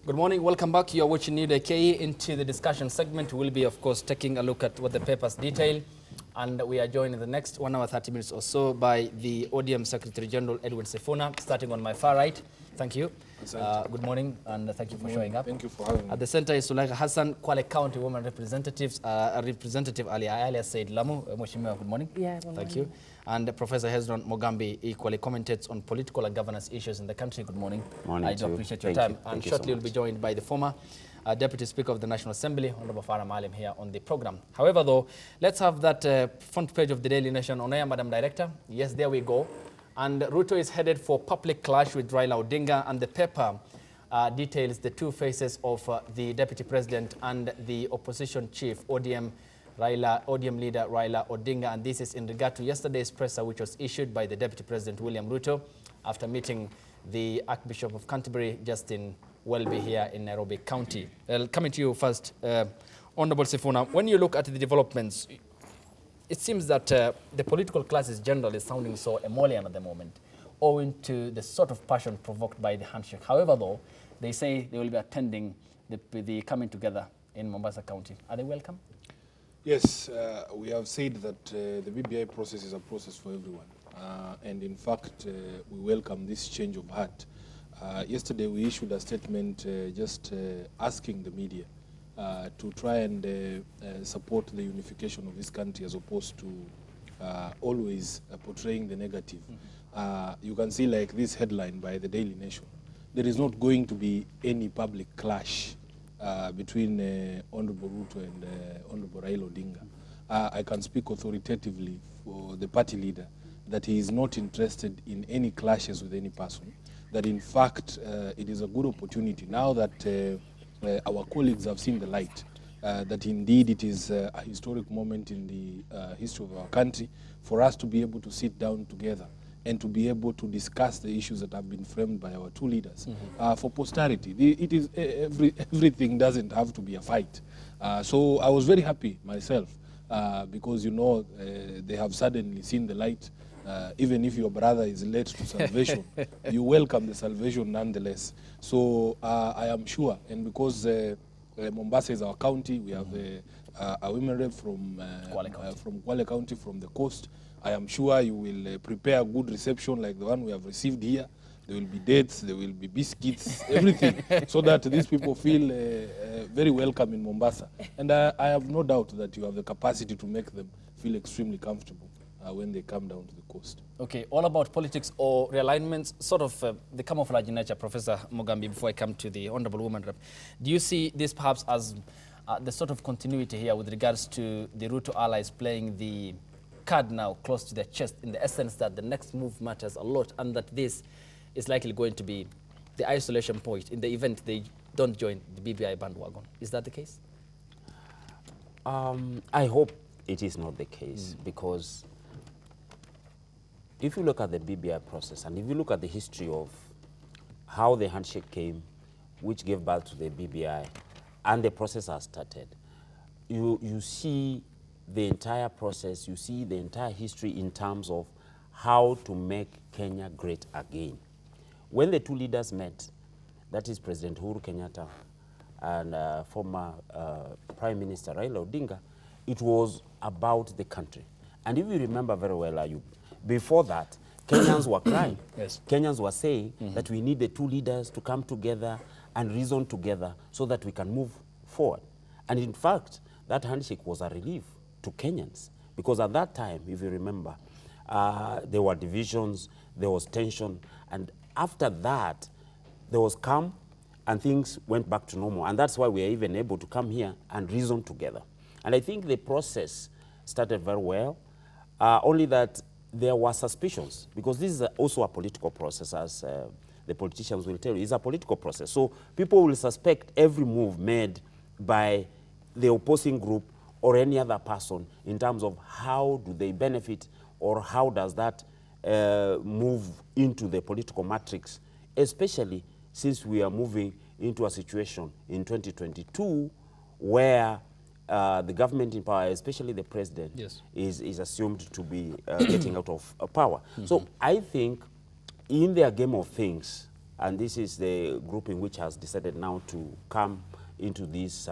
Good morning, welcome back. You are watching New Day KE. Into the discussion segment. We'll be, of course, taking a look at what the papers detail. And we are joined in the next 1 hour, 30 minutes or so by the ODM Secretary General, Edwin Sifuna, starting on my far right. Thank you. Good morning, and thank you for showing up. Thank you for having me. At the center is Sulaika Hassan, Kwale County Women Representatives, Representative Ali Said Lamu. Mheshimiwa, good morning. Yeah, good morning. Thank you. And Professor Hezron Mogambi equally commentates on political and governance issues in the country. Good morning. Morning. I do appreciate your time. And shortly we'll be joined by the former Deputy Speaker of the National Assembly, Honorable Farah Maalim, here on the program. However, though, let's have that front page of the Daily Nation on air, Madam Director. Yes, there we go. And Ruto is headed for public clash with Raila Odinga, and the paper details the two faces of the Deputy President and the opposition chief, ODM leader Raila Odinga, and this is in regard to yesterday's presser which was issued by the Deputy President William Ruto after meeting the Archbishop of Canterbury, Justin Welby, here in Nairobi County. Coming to you first, Honorable Sifuna, when you look at the developments, it seems that the political class is generally sounding so emollient at the moment, owing to the sort of passion provoked by the handshake. However, though, they say they will be attending the coming together in Mombasa County. Are they welcome? Yes, we have said that the BBI process is a process for everyone. And in fact, we welcome this change of heart. Yesterday, we issued a statement just asking the media to try and support the unification of this country as opposed to always portraying the negative. You can see like this headline by the Daily Nation. There is not going to be any public clash between Honorable Ruto and Honorable Raila Odinga. I can speak authoritatively for the party leader that he is not interested in any clashes with any person. That in fact, it is a good opportunity now that our colleagues have seen the light, that indeed it is a historic moment in the history of our country for us to be able to sit down together and to be able to discuss the issues that have been framed by our two leaders for posterity. It is everything doesn't have to be a fight. So I was very happy myself because, you know, they have suddenly seen the light. Even if your brother is late to salvation, you welcome the salvation nonetheless. So I am sure, and because Mombasa is our county, we have a women rep from Kwale County, from the coast. I am sure you will prepare a good reception like the one we have received here. There will be dates, there will be biscuits, everything, so that these people feel very welcome in Mombasa. And I have no doubt that you have the capacity to make them feel extremely comfortable when they come down to the coast. Okay, all about politics or realignments, sort of the camouflage in nature, Professor Mogambi, before I come to the Honorable Woman Rep. Do you see this perhaps as the sort of continuity here with regards to the Ruto allies playing the card now close to their chest, in the essence that the next move matters a lot, and that this is likely going to be the isolation point in the event they don't join the BBI bandwagon? Is that the case? I hope it is not the case, because if you look at the BBI process and if you look at the history of how the handshake came, which gave birth to the BBI, and the process has started, you see the entire process, you see the entire history in terms of how to make Kenya great again. When the two leaders met, that is President Uhuru Kenyatta and former Prime Minister Raila Odinga, it was about the country. And if you remember very well, Ayub, before that, Kenyans were crying. Yes. Kenyans were saying that we need the two leaders to come together and reason together so that we can move forward. And in fact, that handshake was a relief to Kenyans, because at that time, if you remember, there were divisions, there was tension, and after that, there was calm, and things went back to normal. And that's why we are even able to come here and reason together. And I think the process started very well, only that there were suspicions, because this is also a political process, as the politicians will tell you. It's a political process. So people will suspect every move made by the opposing group or any other person in terms of how do they benefit, or how does that move into the political matrix, especially since we are moving into a situation in 2022 where the government in power, especially the president, yes, is assumed to be getting out of power. So I think in their game of things, and this is the grouping which has decided now to come into these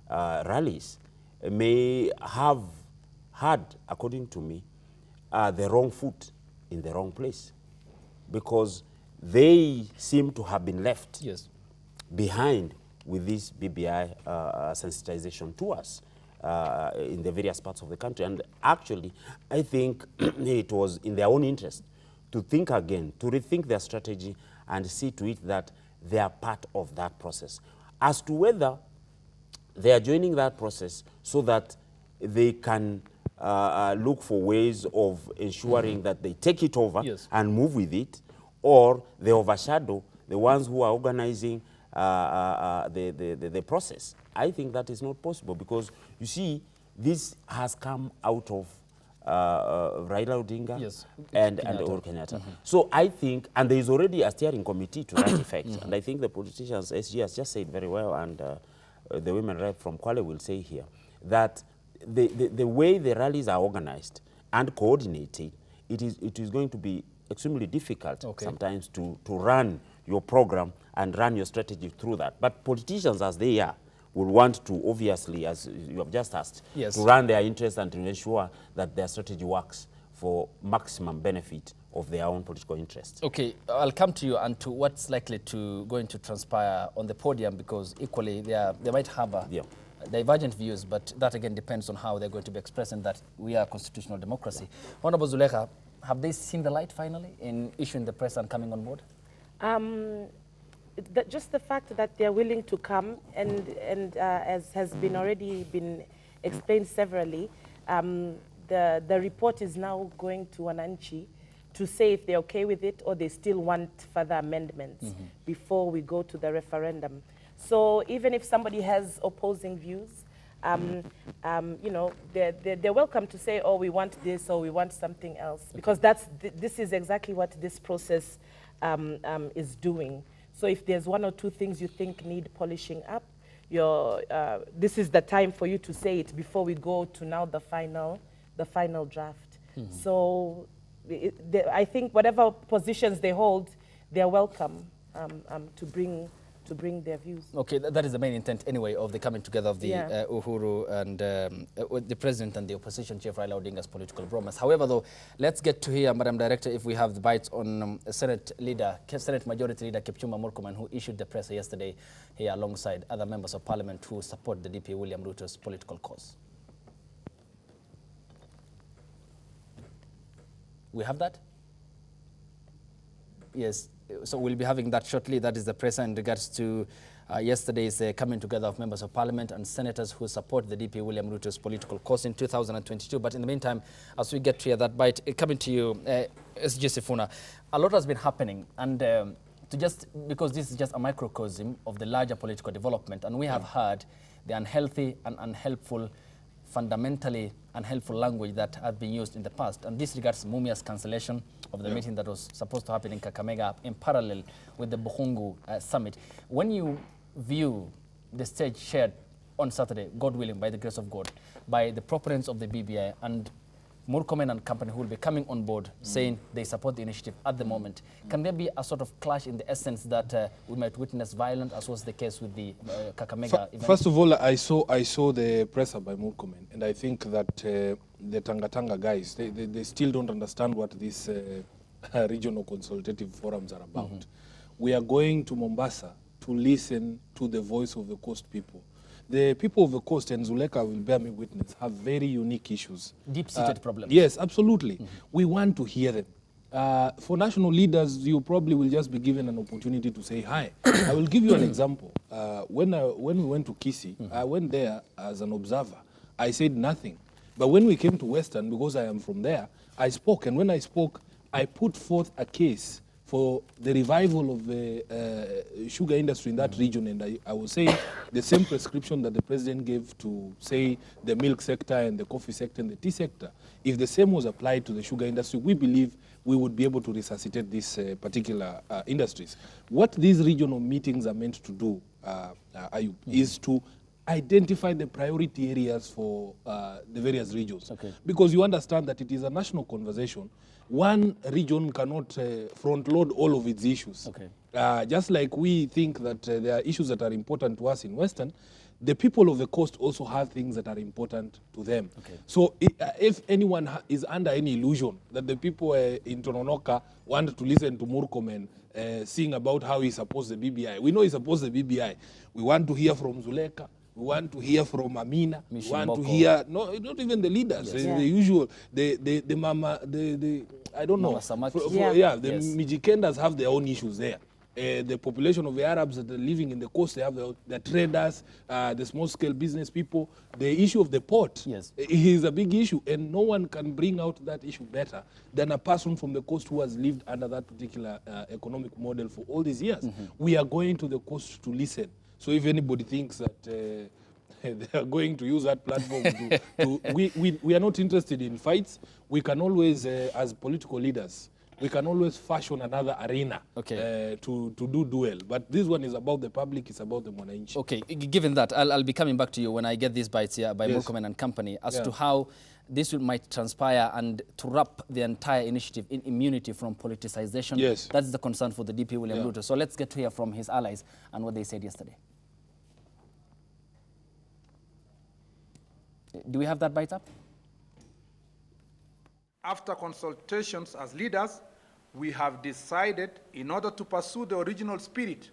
rallies, may have had, according to me, the wrong foot in the wrong place, because they seem to have been left behind with this BBI sensitization to us in the various parts of the country. And actually, I think it was in their own interest to think again, to rethink their strategy and see to it that they are part of that process. As to whether they are joining that process so that they can look for ways of ensuring that they take it over and move with it, or they overshadow the ones who are organizing the process. I think that is not possible, because you see, this has come out of Raila Odinga and Uhuru Kenyatta. So I think, and there is already a steering committee to that effect, and I think the politicians, SG has just said very well, and the women rep from Kwale will say here, that the way the rallies are organized and coordinated, it is going to be extremely difficult sometimes to run your program and run your strategy through that. But politicians, as they are, will want to, obviously, as you have just asked, to run their interests and to ensure that their strategy works for maximum benefit of their own political interests. Okay, I'll come to you and to what's likely to going to transpire on the podium, because equally they might have divergent views, but that again depends on how they're going to be expressing that we are a constitutional democracy. Honorable Zulekha, have they seen the light finally in issuing the press and coming on board? Just the fact that they're willing to come, and as has been already been explained severally, the report is now going to Wananchi to say if they're okay with it or they still want further amendments before we go to the referendum. So even if somebody has opposing views, you know, they're welcome to say, oh, we want this or we want something else, because this is exactly what this process is doing. So if there's one or two things you think need polishing up, this is the time for you to say it before we go to now the final draft. So I think whatever positions they hold, they're welcome to bring their views. Okay, that is the main intent anyway of the coming together of the Uhuru and the president and the opposition chief Raila Odinga's political bromance. However, though, let's get to hear, Madam Director, if we have the bites on Senate Majority Leader Kipchumba Murkomen, who issued the press yesterday here alongside other members of Parliament who support the DP William Ruto's political cause. We have that? Yes. So we'll be having that shortly. That is the press in regards to yesterday's coming together of members of Parliament and senators who support the DP William Ruto's political cause in 2022. But in the meantime, as we get to hear that bite, coming to you, SG Sifuna, a lot has been happening, and because this is just a microcosm of the larger political development, and we have heard the unhealthy and unhelpful, fundamentally unhelpful language that has been used in the past. And this regards Mumia's cancellation of the meeting that was supposed to happen in Kakamega in parallel with the Buhungu summit. When you view the stage shared on Saturday, God willing, by the grace of God, by the proponents of the BBI and Murkomen and company who will be coming on board saying they support the initiative at the moment, can there be a sort of clash in the essence that we might witness violence, as was the case with the Kakamega event? First of all, I saw the presser by Murkomen, and I think that the Tanga guys, they still don't understand what these regional consultative forums are about. We are going to Mombasa to listen to the voice of the coast people. The people of the coast, and Zulekha will bear me witness, have very unique issues. Deep-seated problems. Yes, absolutely. We want to hear them. For national leaders, you probably will just be given an opportunity to say hi. I will give you an example. When we went to Kisii, I went there as an observer. I said nothing. But when we came to Western, because I am from there, I spoke. And when I spoke, I put forth a case for the revival of the sugar industry in that region. And I was saying the same prescription that the president gave to, say, the milk sector and the coffee sector and the tea sector. If the same was applied to the sugar industry, we believe we would be able to resuscitate these particular industries. What these regional meetings are meant to do, Ayub, is to identify the priority areas for the various regions. Because you understand that it is a national conversation, one region cannot front load all of its issues. Okay. Just like we think that there are issues that are important to us in Western, the people of the coast also have things that are important to them. Okay. So if anyone is under any illusion that the people in Tononoka want to listen to Murkomen sing about how he supports the BBI, we know he supports the BBI. We want to hear from Zuleka. We want to hear from Amina. We want to hear, no, not even the leaders, Yes. the usual, the mama, I don't know. Yeah. Yeah, the Mijikendas have their own issues there. The population of the Arabs that are living in the coast, they have the traders, the small-scale business people. The issue of the port is a big issue, and no one can bring out that issue better than a person from the coast who has lived under that particular economic model for all these years. We are going to the coast to listen. So if anybody thinks that they are going to use that platform we are not interested in fights. We can always, as political leaders, we can always fashion another arena to do duel. But this one is about the public, it's about the Mwananchi. Okay, given that, I'll be coming back to you when I get these bites here by Murkomen and company as to how this might transpire and to wrap the entire initiative in immunity from politicization. Yes. That's the concern for the DP, William Ruto. So let's get to hear from his allies and what they said yesterday. Do we have that bite up? After consultations as leaders, we have decided, in order to pursue the original spirit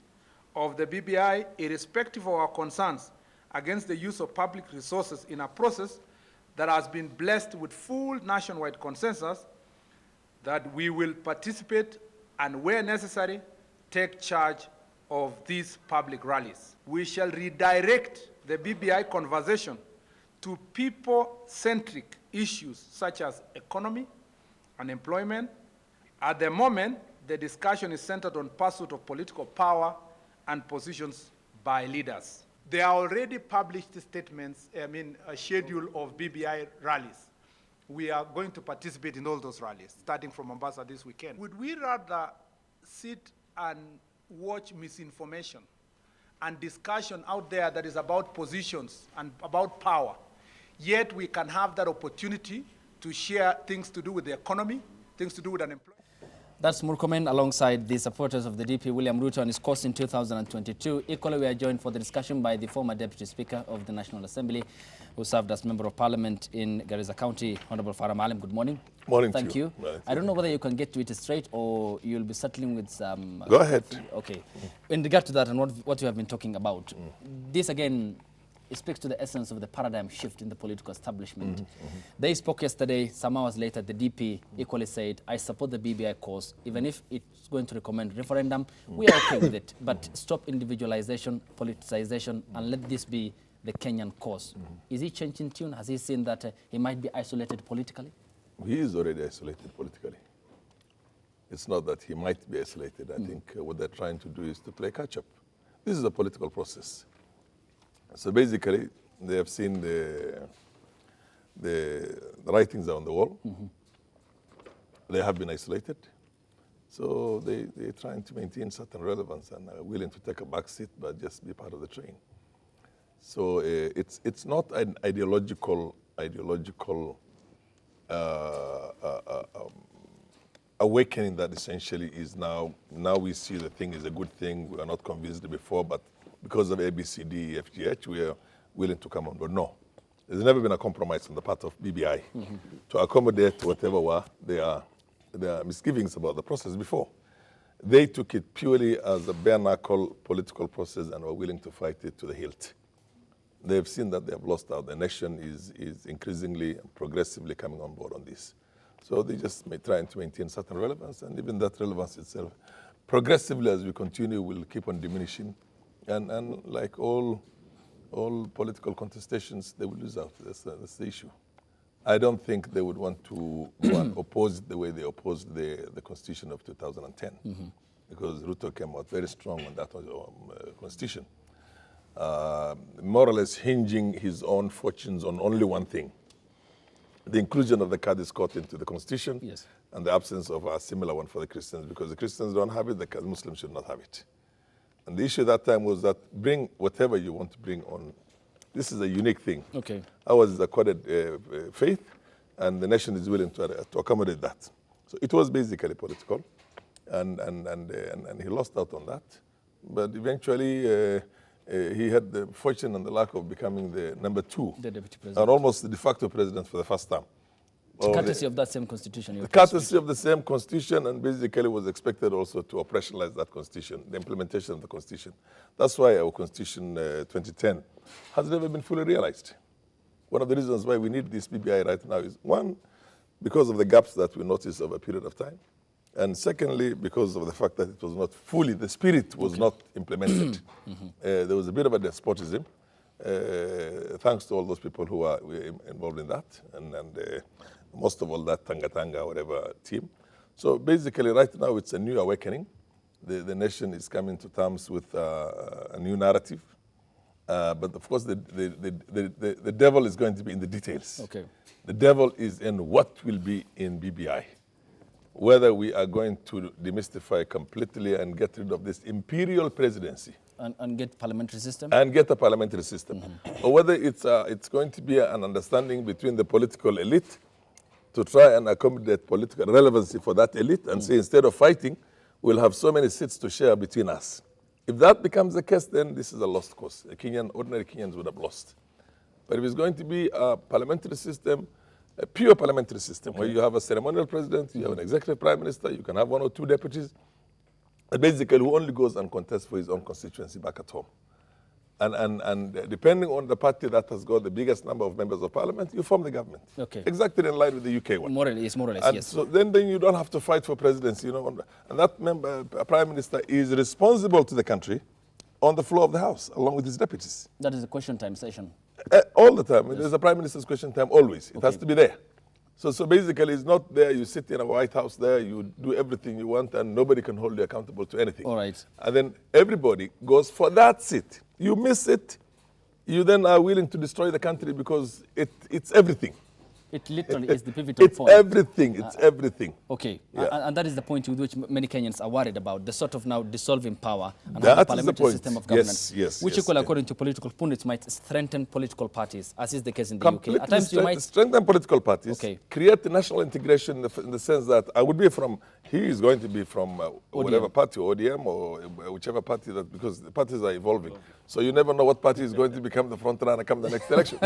of the BBI, irrespective of our concerns against the use of public resources in a process that has been blessed with full nationwide consensus, that we will participate and, where necessary, take charge of these public rallies. We shall redirect the BBI conversation to people-centric issues such as economy, unemployment. At the moment, the discussion is centered on pursuit of political power and positions by leaders. There are already published statements, a schedule of BBI rallies. We are going to participate in all those rallies, starting from Mombasa this weekend. Would we rather sit and watch misinformation and discussion out there that is about positions and about power, yet we can have that opportunity to share things to do with the economy, things to do with unemployment? That's Murkomen alongside the supporters of the DP, William Ruto, on his course in 2022. Equally, we are joined for the discussion by the former Deputy Speaker of the National Assembly, who served as Member of Parliament in Garissa County, Honorable Farah Maalim. Good morning. Morning. Thank you. I don't know whether you can get to it straight or you'll be settling with some... Go ahead. Okay. In regard to that and what you have been talking about, this again... It speaks to the essence of the paradigm shift in the political establishment. They spoke yesterday. Some hours later, the DP equally said, I support the BBI cause. Even if it's going to recommend referendum, we are okay with it. But stop individualization, politicization, and let this be the Kenyan cause. Is he changing tune? Has he seen that he might be isolated politically? He is already isolated politically. It's not that he might be isolated. I think what they're trying to do is to play catch-up. This is a political process. So basically, they have seen the writings on the wall. They have been isolated. So they're trying to maintain certain relevance and are willing to take a back seat, but just be part of the train. So it's not an ideological awakening that essentially is now we see the thing is a good thing. We are not convinced before, but because of ABCD, FGH, we are willing to come on board. No, there's never been a compromise on the part of BBI to accommodate whatever were their misgivings about the process before. They took it purely as a bare-knuckle political process and were willing to fight it to the hilt. They've seen that they have lost out. The nation is increasingly, progressively coming on board on this. So they just trying to maintain certain relevance, and even that relevance itself, progressively as we continue, will keep on diminishing. And like all political contestations, they will lose out. That's the issue. I don't think they would want to oppose it the way they opposed the Constitution of 2010, because Ruto came out very strong on that Constitution, more or less hinging his own fortunes on only one thing: the inclusion of the Kurdish court into the Constitution, and the absence of a similar one for the Christians, because the Christians don't have it, the Muslims should not have it. And the issue that time was that bring whatever you want to bring on. This is a unique thing. Okay. Ours is accorded faith, and the nation is willing to accommodate that. So it was basically political, and he lost out on that. But eventually, he had the fortune and the luck of becoming the number 2, the deputy president, and almost the de facto president for the first time. Courtesy of that same constitution. The courtesy of the same constitution, and basically was expected also to operationalize that constitution, the implementation of the constitution. That's why our constitution 2010 has never been fully realized. One of the reasons why we need this BBI right now is, one, because of the gaps that we noticed over a period of time, and secondly, because of the fact that it was not fully, the spirit was not implemented. There was a bit of a despotism, thanks to all those people who were involved in that, and most of all that Tanga, whatever team. So basically right now it's a new awakening. The nation is coming to terms with a new narrative. But of course the devil is going to be in the details. Okay. The devil is in what will be in BBI. Whether we are going to demystify completely and get rid of this imperial presidency. And get parliamentary system? And get a parliamentary system. Or whether it's going to be an understanding between the political elite to try and accommodate political relevancy for that elite and say, instead of fighting, we'll have so many seats to share between us. If that becomes the case, then this is a lost cause. Ordinary Kenyans would have lost. But if it's going to be a parliamentary system, a pure parliamentary system, where you have a ceremonial president, you have an executive prime minister, you can have 1 or 2 deputies, and basically who only goes and contests for his own constituency back at home. And depending on the party that has got the biggest number of members of parliament, you form the government. Okay. Exactly in line with the UK one. More or less, And yes. so then you don't have to fight for presidency, you know. And that prime minister is responsible to the country on the floor of the House, along with his deputies. That is a question time session. All the time. Yes. There's a prime minister's question time always. It has to be there. So basically, it's not there. You sit in a White House there, you do everything you want, and nobody can hold you accountable to anything. All right. And then everybody goes for that seat. You miss it, you then are willing to destroy the country because it's everything. It literally is the pivotal point. It's everything. It's everything. Okay. Yeah. And that is the point with which many Kenyans are worried about, the sort of now dissolving power and That the is parliamentary the system point. of government. Yes, which equally, according to political pundits, might strengthen political parties, as is the case in the UK. At times you might strengthen political parties, create national integration in the sense that I would be from, he is going to be from whatever party, ODM or whichever party, that because the parties are evolving. So you never know what party is going to become the front runner come the next election.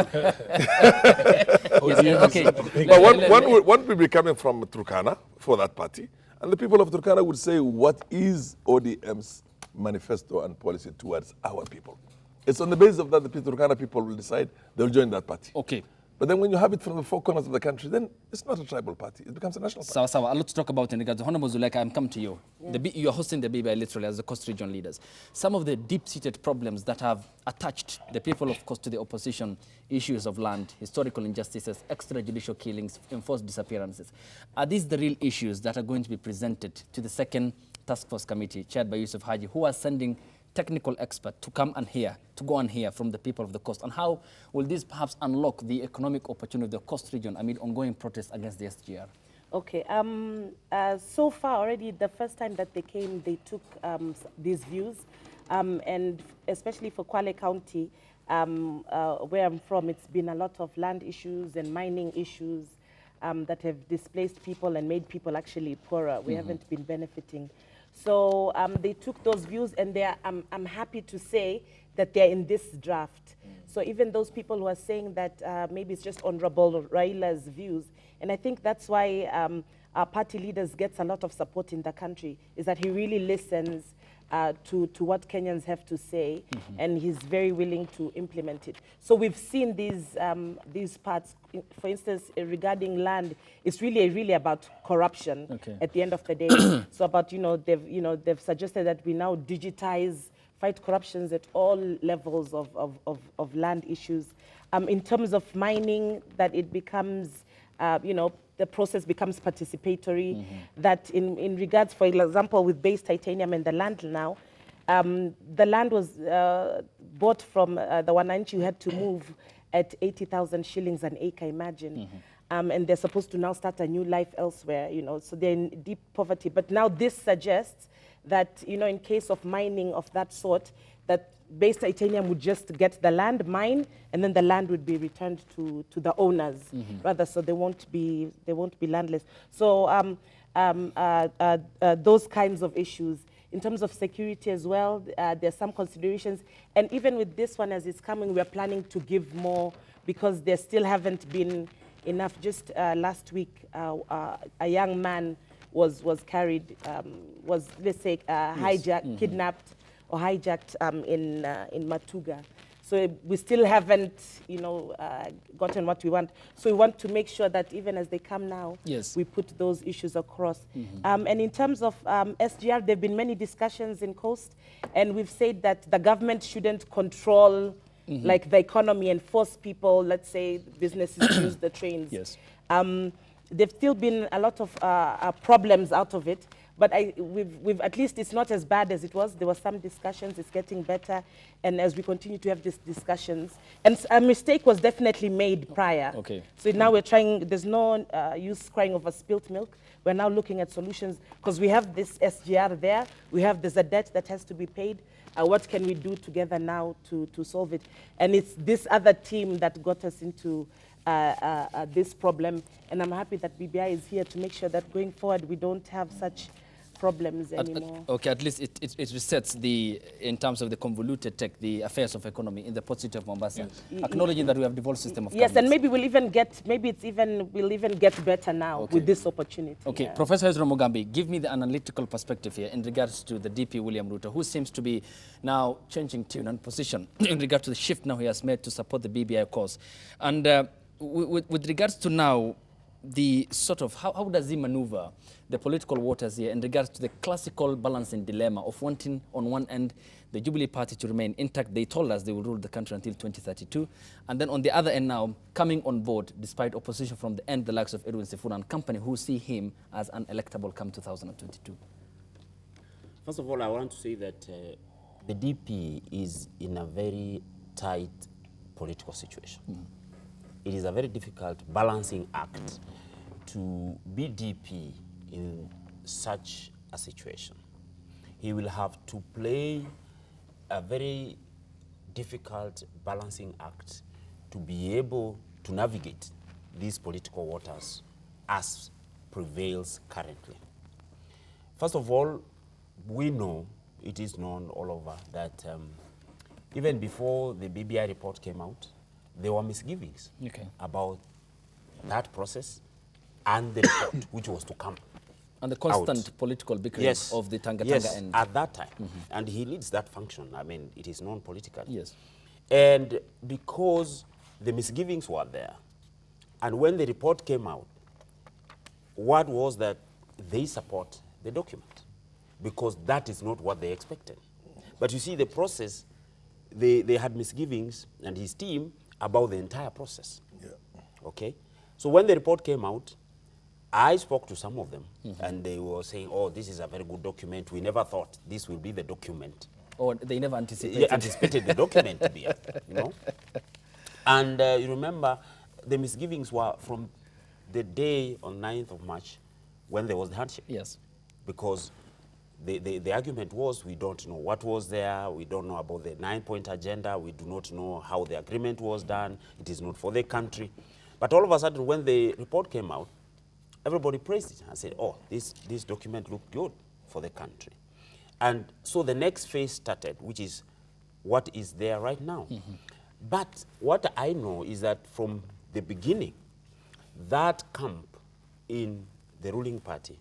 Okay. But one will be coming from Turkana for that party, and the people of Turkana would say, what is ODM's manifesto and policy towards our people? It's on the basis of that the Turkana people will decide they'll join that party. Okay. But then when you have it from the 4 corners of the country, then it's not a tribal party. It becomes a national party. Sawa, a lot to talk about in regards to Honorable Zuleika. I'm coming to you. Yeah. You are hosting the BBI literally as the Coast Region leaders. Some of the deep-seated problems that have attached the people of Coast to the opposition, issues of land, historical injustices, extrajudicial killings, enforced disappearances. Are these the real issues that are going to be presented to the second task force committee chaired by Yusuf Haji, who are sending technical expert to come and hear, to go and hear from the people of the coast? And how will this perhaps unlock the economic opportunity of the coast region amid ongoing protests against the SGR? Okay, so far already, the first time that they came, they took these views, and especially for Kwale County, where I'm from, it's been a lot of land issues and mining issues that have displaced people and made people actually poorer. We haven't been benefiting. So they took those views, and I'm happy to say that they're in this draft. So even those people who are saying that maybe it's just Honorable Raila's views, and I think that's why our party leaders gets a lot of support in the country, is that he really listens to what Kenyans have to say, and he's very willing to implement it. So we've seen these parts, for instance, regarding land, it's really about corruption at the end of the day. So about, they've suggested that we now digitize, fight corruptions at all levels of land issues. In terms of mining, that it becomes, the process becomes participatory, that in regards, for example, with base titanium and the land now, the land was bought from the Wananchi who had to move at 80,000 shillings an acre, imagine. And they're supposed to now start a new life elsewhere, so they're in deep poverty. But now this suggests that, in case of mining of that sort, that base titanium would just get the land, mine, and then the land would be returned to the owners, rather, so they won't be landless. So those kinds of issues. In terms of security as well, there's some considerations. And even with this one, as it's coming, we're planning to give more because there still haven't been enough. Just last week, a young man was carried, let's say, hijacked, kidnapped or hijacked in Matuga. So we still haven't, gotten what we want. So we want to make sure that even as they come now, yes, we put those issues across. And in terms of SGR, there have been many discussions in Coast, and we've said that the government shouldn't control like the economy and force people, let's say, businesses to use the trains. Yes. There've still been a lot of problems out of it. But we've at least it's not as bad as it was. There were some discussions. It's getting better, and as we continue to have these discussions, and a mistake was definitely made prior. Okay. So now we're trying. There's no use crying over spilt milk. We're now looking at solutions because we have this SGR there. There's a debt that has to be paid. What can we do together now to solve it? And it's this other team that got us into this problem, and I'm happy that BBI is here to make sure that going forward we don't have such problems anymore. Okay, at least it resets in terms of the convoluted tech, the affairs of economy in the port city of Mombasa, acknowledging that we have devolved system of yes, and maybe we'll even get better now with this opportunity. Okay, Professor Ezra Mugambi, give me the analytical perspective here in regards to the DP William Ruto, who seems to be now changing tune and position in regard to the shift now he has made to support the BBI cause. And with regards to now, the sort of, how does he maneuver the political waters here in regards to the classical balancing dilemma of wanting, on one end, the Jubilee Party to remain intact? They told us they will rule the country until 2032. And then on the other end now, coming on board despite opposition from the end, the likes of Edwin Sifuna and company, who see him as unelectable come 2022. First of all, I want to say that the DP is in a very tight political situation. It is a very difficult balancing act to be DP in such a situation. He will have to play a very difficult balancing act to be able to navigate these political waters as prevails currently. First of all, we know, it is known all over, that even before the BBI report came out, there were misgivings about that process and the report which was to come. And the constant political bickering of the Tanga end. At that time. And he leads that function. I mean, it is known politically. Yes. And because the misgivings were there, and when the report came out, what was that they support the document, because that is not what they expected. But you see, the process, they had misgivings, and his team, about the entire process. Okay? So when the report came out, I spoke to some of them, and they were saying, oh, this is a very good document. We never thought this will be the document. Or they never anticipated. The document to be, you know. And you remember, the misgivings were from the day on 9th of March when there was the handshake. Yes. Because the argument was, we don't know what was there, we don't know about the 9-point agenda, we do not know how the agreement was done, it is not for the country. But all of a sudden, when the report came out, everybody praised it and said, oh, this document looked good for the country. And so the next phase started, which is what is there right now. But what I know is that from the beginning, that camp in the ruling party,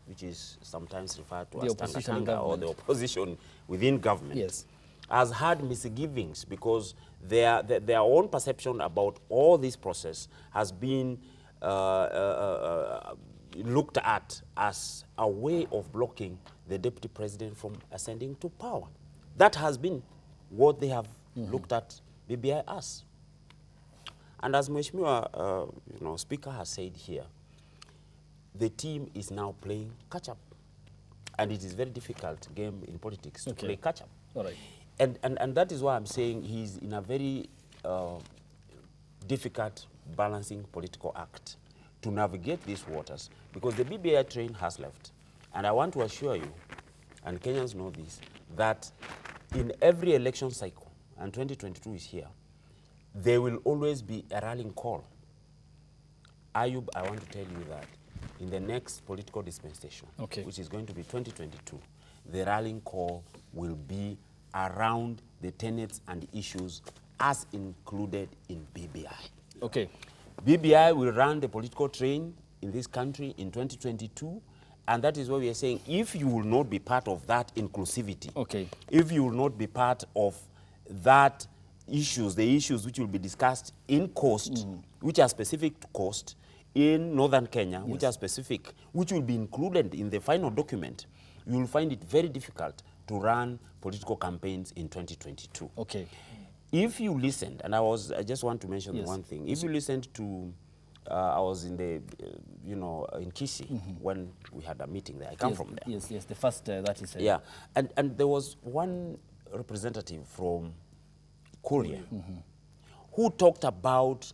which is sometimes referred to as Tanga or the opposition within government, has had misgivings because their own perception about all this process has been looked at as a way of blocking the deputy president from ascending to power. That has been what they have looked at BBI as. And as Mheshimiwa, Speaker has said here, the team is now playing catch-up. And it is a very difficult game in politics to play catch-up. All right. And that is why I'm saying he's in a very difficult balancing political act to navigate these waters, because the BBI train has left. And I want to assure you, and Kenyans know this, that in every election cycle, and 2022 is here, there will always be a rallying call. Ayub, I want to tell you that in the next political dispensation, Okay. which is going to be 2022, the rallying call will be around the tenets and issues as included in BBI. Okay. BBI will run the political train in this country in 2022, and that is why we are saying if you will not be part of that inclusivity, Okay. if you will not be part of that issues, the issues which will be discussed in coast, which are specific to coast, in northern Kenya, which are specific, which will be included in the final document, you will find it very difficult to run political campaigns in 2022. Okay. If you listened, and I just want to mention one thing. If you listened to, I was in the, in Kisi when we had a meeting there. I come from there. Yes, the first that is. Yeah, and there was one representative from Korea who talked about,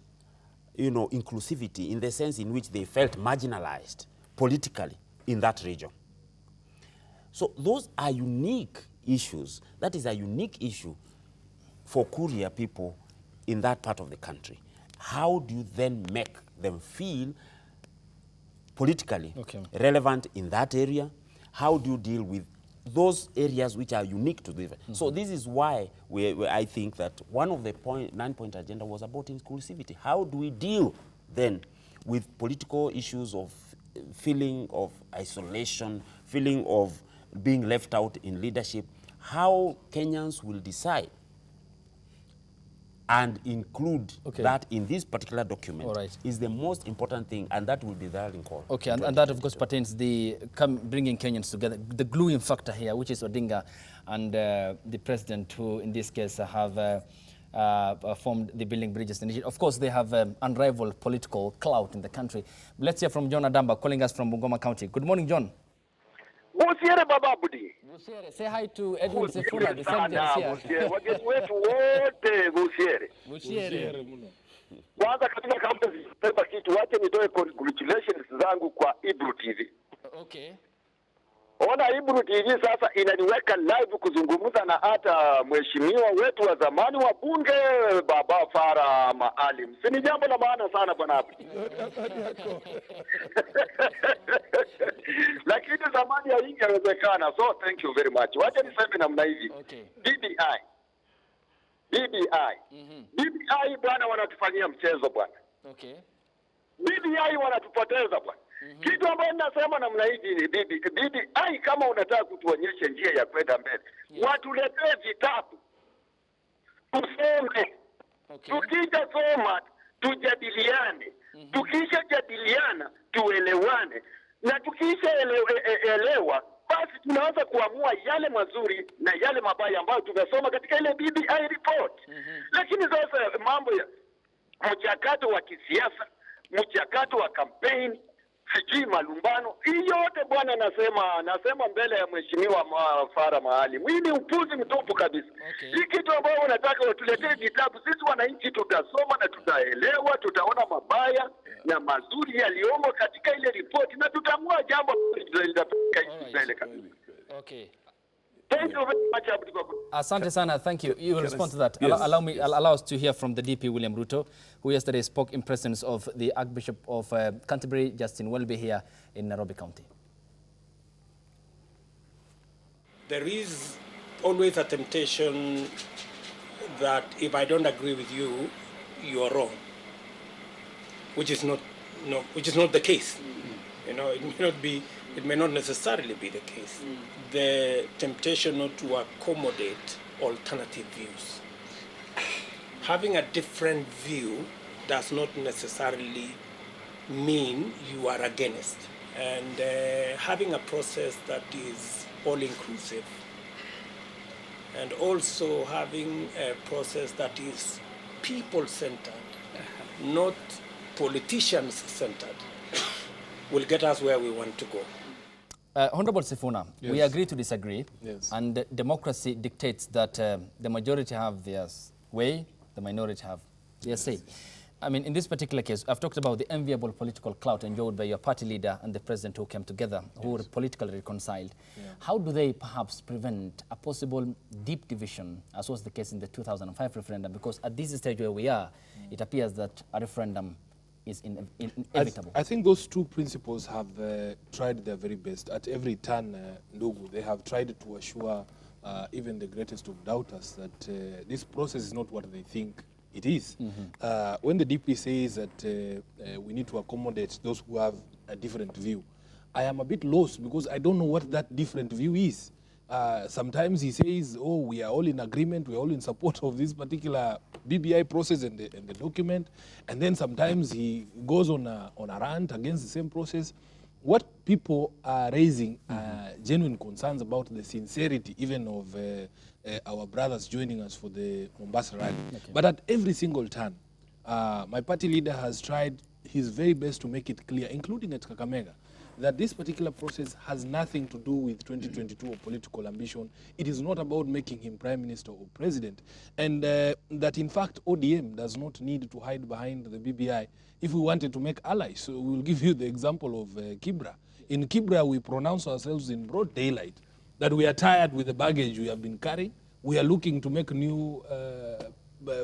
inclusivity in the sense in which they felt marginalized politically in that region. So those are unique issues. That is a unique issue for Korea people in that part of the country. How do you then make them feel politically relevant in that area? How do you deal with those areas which are unique to them? So this is why I think that one of the 9-point agenda was about inclusivity. How do we deal then with political issues of feeling of isolation, feeling of being left out in leadership? How Kenyans will decide and include that in this particular document is the most important thing, and that will be the rallying call. Okay, and that of course pertains the bringing Kenyans together, the gluing factor here, which is Odinga and the president, who in this case have formed the Building Bridges initiative. Of course, they have unrivaled political clout in the country. Let's hear from John Adamba, calling us from Bungoma County. Good morning, John. Busiere Bababudi. Busiere, say hi to Edwin Sifuna, the secretary here. Busiere, wageni wetu wote Busiere. Busiere. Kwanza katika kabla sijasema kitu, wache nitoe congratulations zangu kwa Ibru TV. Okay. Ona Ibru TV sasa inaniweka live kuzungumza na hata mheshimiwa wetu wa zamani wa bunge Baba Farah Maalim. Si ni jambo la maana sana bwana hapo. Lakini zamani ya hii inawezekana. So thank you very much. Wacha niseme namna hivi. BBI. BBI bwana wanatufanyia mchezo bwana. Okay. BBI wanatupoteza bwana. Kitu ambacho ninasema namna hii ni BBI kama unataka kutuonyesha njia ya kwenda mbele. Watuletee vitabu. Tusome. Tukija soma tujadiliane. Tukisha jadiliana tuelewane. Na tukisha elewa basi tunaweza kuamua yale mazuri na yale mabaya ambayo tumesoma katika ile BBI report. Lakini sasa mambo ya mchakato wa kisiasa, mchakato wa campaign, sijui malumbano, hii yote bwana nasema mbele ya mheshimiwa Farah Maalim. Hii ni upuzi mtupu kabisa. Hii kitu ambayo unataka watuletee vitabu, sisi wananchi tutasoma na tutaelewa, tutaona mabaya na mazuri yaliomo katika ile report na tutaamua jambo mbele kabisa. Okay. Thank you very much, Abdul. Asante sana, thank you. You will respond to that. Allow us to hear from the DP, William Ruto, who yesterday spoke in presence of the Archbishop of Canterbury, Justin Welby, here in Nairobi County. There is always a temptation that if I don't agree with you, you are wrong, which is not the case. It may not necessarily be the case. The temptation not to accommodate alternative views. Having a different view does not necessarily mean you are against. And having a process that is all-inclusive, and also having a process that is people-centered, not politicians-centered, will get us where we want to go. Honorable Sifuna, we agree to disagree, and democracy dictates that the majority have their way, the minority have their say. I mean, in this particular case, I've talked about the enviable political clout enjoyed by your party leader and the president who came together, who were politically reconciled. How do they perhaps prevent a possible deep division, as was the case in the 2005 referendum? Because at this stage where we are, it appears that a referendum is inevitable? I think those two principles have tried their very best. At every turn, Ndugu, they have tried to assure even the greatest of doubters that this process is not what they think it is. When the DP says that we need to accommodate those who have a different view, I am a bit lost because I don't know what that different view is. Sometimes he says, oh, we are all in agreement, we are all in support of this particular BBI process and the document. And then sometimes he goes on a rant against the same process. What people are raising genuine concerns about the sincerity even of our brothers joining us for the Mombasa rally. Okay. But at every single turn, my party leader has tried his very best to make it clear, including at Kakamega, that this particular process has nothing to do with 2022 or political ambition. It is not about making him prime minister or president. And that in fact ODM does not need to hide behind the BBI if we wanted to make allies. So we will give you the example of Kibra. In Kibra, we pronounce ourselves in broad daylight that we are tired with the baggage we have been carrying. We are looking to make new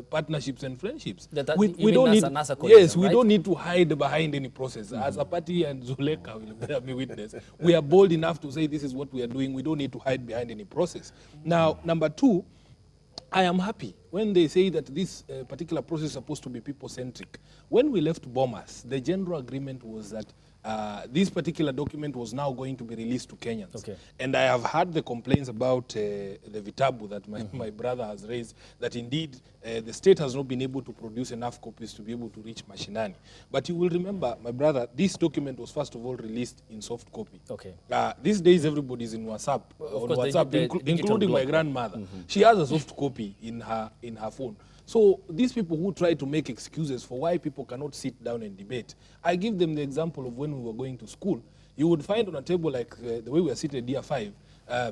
partnerships and friendships. We don't need, yes, we don't need to hide behind any process. As a party, and Zuleka will bear me witness, we are bold enough to say this is what we are doing. We don't need to hide behind any process. Now, number two, I am happy when they say that this particular process is supposed to be people-centric. When we left Bomas, the general agreement was that this particular document was now going to be released to Kenyans. Okay. And I have heard the complaints about the Vitabu that my brother has raised, that indeed the state has not been able to produce enough copies to be able to reach Mashinani. But you will remember, my brother, this document was first of all released in soft copy. Okay. These days everybody is in WhatsApp, including my grandmother. She has a soft copy in her phone. So these people who try to make excuses for why people cannot sit down and debate, I give them the example of when we were going to school. You would find on a table like the way we are seated year 5,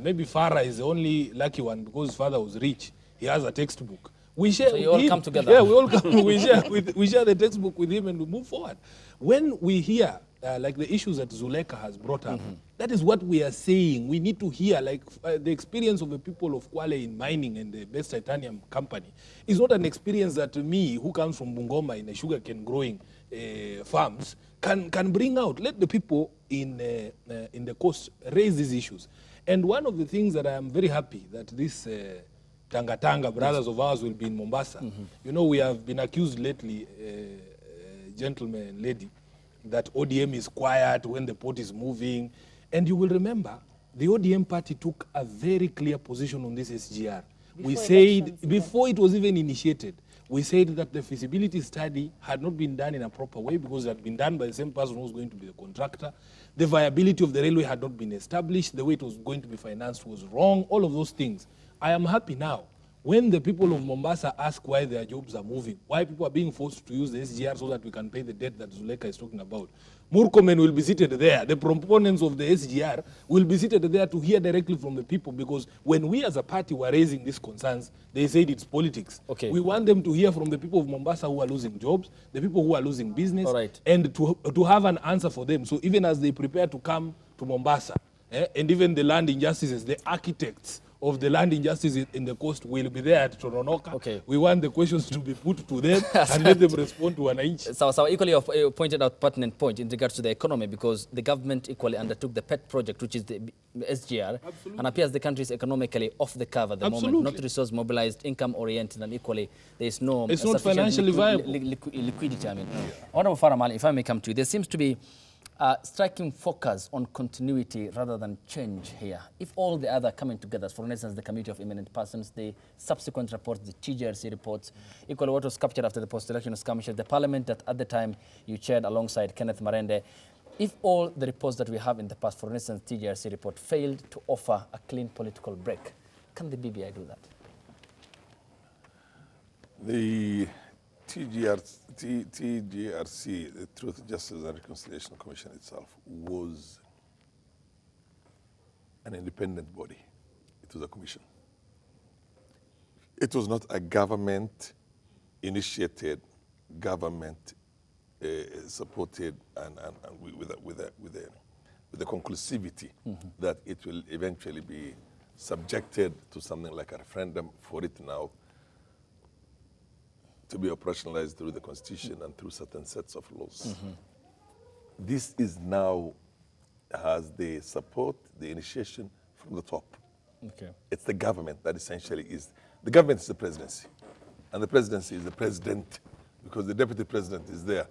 maybe Farah is the only lucky one because his father was rich. He has a textbook. We share. So you all come together. Yeah, we all come. we share the textbook with him and we move forward. When we hear like the issues that Zuleka has brought up, that is what we are saying. We need to hear, like the experience of the people of Kwale in mining and the Best Titanium company is not an experience that me, who comes from Bungoma in a sugarcane growing farms, can bring out. Let the people in the coast raise these issues. And one of the things that I am very happy that this Tanga brothers of ours will be in Mombasa. You know, we have been accused lately, gentleman and lady, that ODM is quiet when the pot is moving. And you will remember, the ODM party took a very clear position on this SGR. We said, before it was even initiated, we said that the feasibility study had not been done in a proper way because it had been done by the same person who was going to be the contractor. The viability of the railway had not been established. The way it was going to be financed was wrong. All of those things. I am happy now. When the people of Mombasa ask why their jobs are moving, why people are being forced to use the SGR so that we can pay the debt that Zuleka is talking about, Murkomen will be seated there. The proponents of the SGR will be seated there to hear directly from the people, because when we as a party were raising these concerns, they said it's politics. Okay. We want them to hear from the people of Mombasa who are losing jobs, the people who are losing business, and to have an answer for them. So even as they prepare to come to Mombasa, and even the land injustices, the architects of the land injustice in the coast will be there at Tononoka. Okay. We want the questions to be put to them and let them respond to an inch. So equally you pointed out pertinent point in regards to the economy, because the government equally undertook the PET project, which is the SGR, and appears the country is economically off the curve at the moment, not resource mobilized, income oriented, and equally there is no it's not financially viable liquidity. I mean, Honorable Farah Mali, if I may come to you, there seems to be striking focus on continuity rather than change here. If all the other coming together, for instance, the Committee of Eminent Persons, the subsequent reports, the TGRC reports, equally what was captured after the post-election skirmishes, the parliament that at the time you chaired alongside Kenneth Marende, if all the reports that we have in the past, for instance, TGRC report, failed to offer a clean political break, can the BBI do that? The TGRC, the Truth, Justice and Reconciliation Commission itself, was an independent body. It was a commission. It was not a government-initiated, government-supported, and with the conclusivity that it will eventually be subjected to something like a referendum for it now to be operationalized through the Constitution and through certain sets of laws. This is now has the support, the initiation from the top. Okay. It's the government that essentially is. The government is the presidency. And the presidency is the president because the deputy president is there.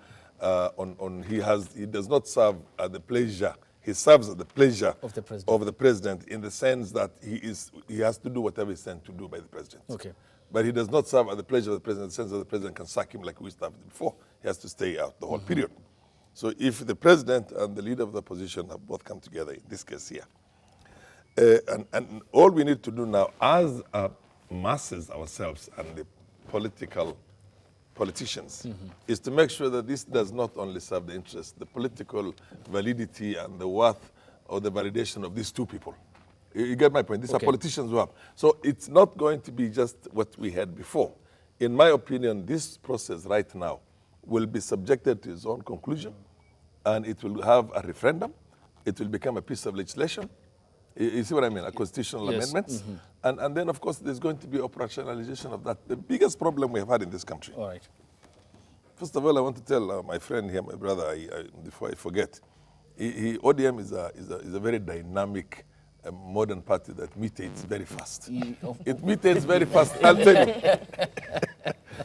He does not serve at the pleasure. He serves at the pleasure of the president in the sense that he has to do whatever he's sent to do by the president. Okay. But he does not serve at the pleasure of the president in the sense that the president can sack him like we started before. He has to stay out the whole period. So if the president and the leader of the opposition have both come together, in this case here, and all we need to do now as masses ourselves and the politicians is to make sure that this does not only serve the interest, the political validity and the worth or the validation of these two people. You get my point? These are politicians who have. So it's not going to be just what we had before. In my opinion, this process right now will be subjected to its own conclusion, and it will have a referendum. It will become a piece of legislation. You see what I mean? A constitutional amendments. And then, of course, there's going to be operationalization of that. The biggest problem we have had in this country. All right. First of all, I want to tell my friend here, my brother, before I forget, ODM is a very dynamic modern party that mutates very fast. It mutates very fast, I'll tell you.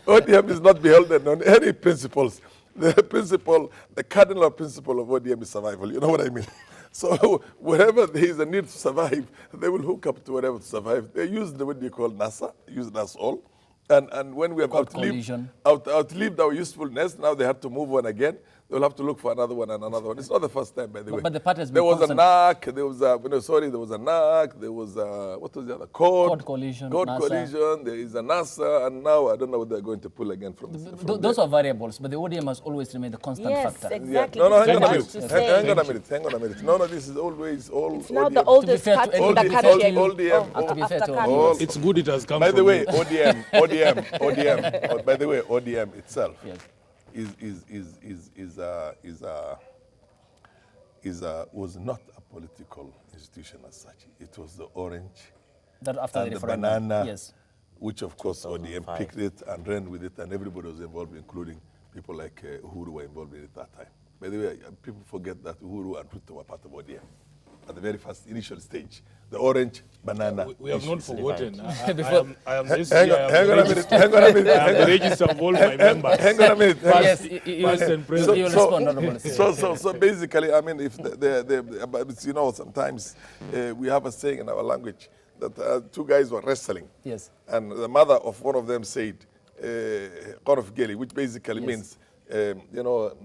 ODM is not beholden on any principles. The cardinal principle of ODM is survival. You know what I mean? So wherever there is a need to survive, they will hook up to whatever to survive. They use what they call NASA, used us all. And when we have outlived our usefulness, now they have to move on again. They'll have to look for another one and another one. It's not the first time, by the way. But the party has been there was a NAC, there was a, there was a NAC, there was a, what was the other? Code coalition, there is a NASA, and now I don't know what they're going to pull again from those are variables, but the ODM has always remained the constant factor. Yes, exactly. Yeah. No, hang on a minute. No, this is always all. It's now the oldest party in the country. It's good it has come. By the way, ODM, by the way, ODM itself. Yes. Was not a political institution as such. It was the orange that after and the banana, which of course ODM picked it and ran with it, and everybody was involved, including people like Uhuru were involved in it at that time. By the way, people forget that Uhuru and Ruto were part of ODM at the very first initial stage. The orange banana. We have not forgotten. I am hang on a minute. The register of all my members. Hang on a minute. Yes, you respond, Honorable. So basically, I mean, if you know, sometimes we have a saying in our language that two guys were wrestling. Yes. And the mother of one of them said, "Qorof Geli," which basically means, you know,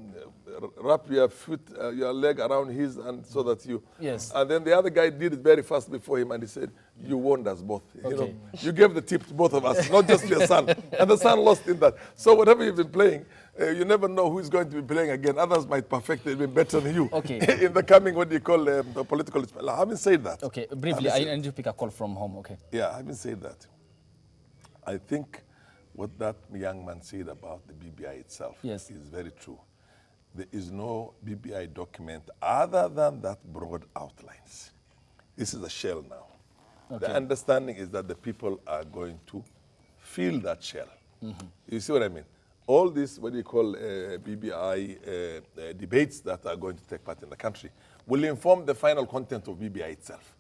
wrap your foot, your leg around his, and so that you. Yes. And then the other guy did it very fast before him, and he said, "You warned us both. You know, you gave the tip to both of us, not just your son." And the son lost in that. So whatever you've been playing, you never know who is going to be playing again. Others might perfect it even better than you. Okay. In the coming, what do you call the political? I haven't said that. Okay. Briefly, I need to pick a call from home. Okay. Yeah, I haven't said that. I think what that young man said about the BBI itself is very true. There is no BBI document other than that broad outlines. This is a shell now. Okay. The understanding is that the people are going to feel that shell. You see what I mean? All this, what you call BBI debates that are going to take part in the country will inform the final content of BBI itself.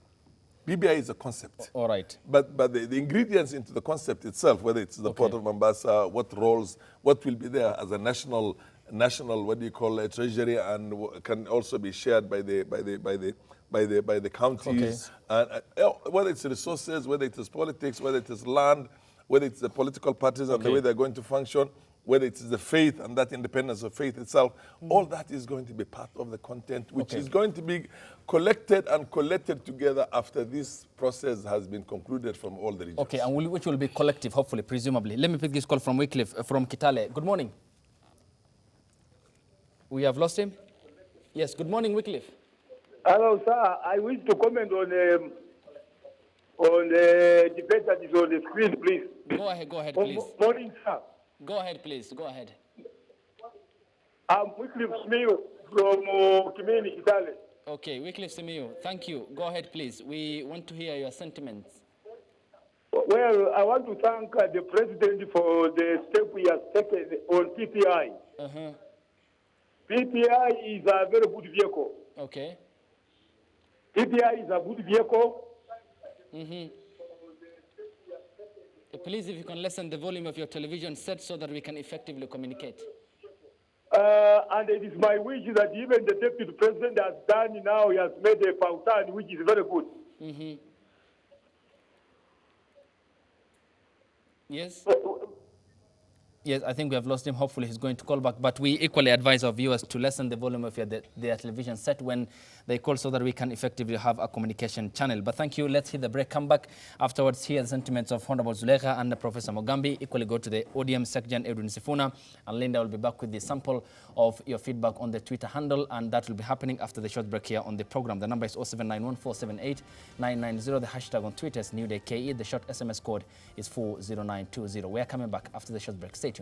BBI is a concept. All right. But the ingredients into the concept itself, whether it's the Port of Mombasa, what roles, what will be there as a national, what do you call a treasury, and can also be shared by the counties, and whether it's resources, whether it is politics, whether it is land, whether it's the political parties and the way they're going to function, whether it's the faith and that independence of faith itself, all that is going to be part of the content, which is going to be collected and collated together after this process has been concluded from all the regions. Okay, and which will be collective, hopefully, presumably. Let me pick this call from Wycliffe, from Kitale. Good morning. We have lost him? Yes, good morning, Wycliffe. Hello, sir. I wish to comment on the debate that is on the screen, please. Go ahead, please. Morning, sir. Go ahead, please. Go ahead. I'm Wycliffe Simiyu from Kimeni, Italy. Okay, Wycliffe Simiyu, thank you. Go ahead, please. We want to hear your sentiments. Well, I want to thank the president for the step he has taken on PPI. PPI is a very good vehicle. Okay. PPI is a good vehicle. Please, if you can lessen the volume of your television set so that we can effectively communicate. And it is my wish that even the deputy president has done now, he has made a fountain, which is very good. Yes? Yes, I think we have lost him. Hopefully he's going to call back. But we equally advise our viewers to lessen the volume of their television set when they call so that we can effectively have a communication channel. But thank you. Let's hit the break. Come back afterwards. Hear the sentiments of Honorable Zulekha and Professor Mogambi. Equally go to the ODM Secretary Edwin Sifuna. And Linda will be back with the sample of your feedback on the Twitter handle. And that will be happening after the short break here on the program. The number is 0791478990. The hashtag on Twitter is NewDayKE. The short SMS code is 40920. We are coming back after the short break. Stay tuned.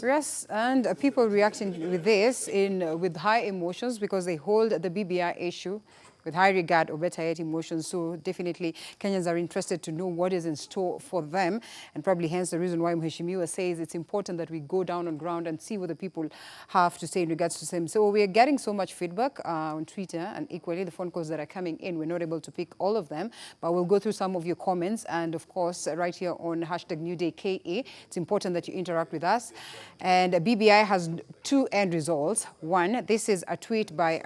Yes, and people reacting with this with high emotions because they hold the BBI issue with high regard or better yet emotions. So definitely Kenyans are interested to know what is in store for them, and probably hence the reason why Mheshimiwa says it's important that we go down on ground and see what the people have to say in regards to them. So we are getting so much feedback on Twitter, and equally the phone calls that are coming in. We're not able to pick all of them, but we'll go through some of your comments, and of course right here on hashtag NewDayKE. It's important that you interact with us. And BBI has two end results. One, this is a tweet by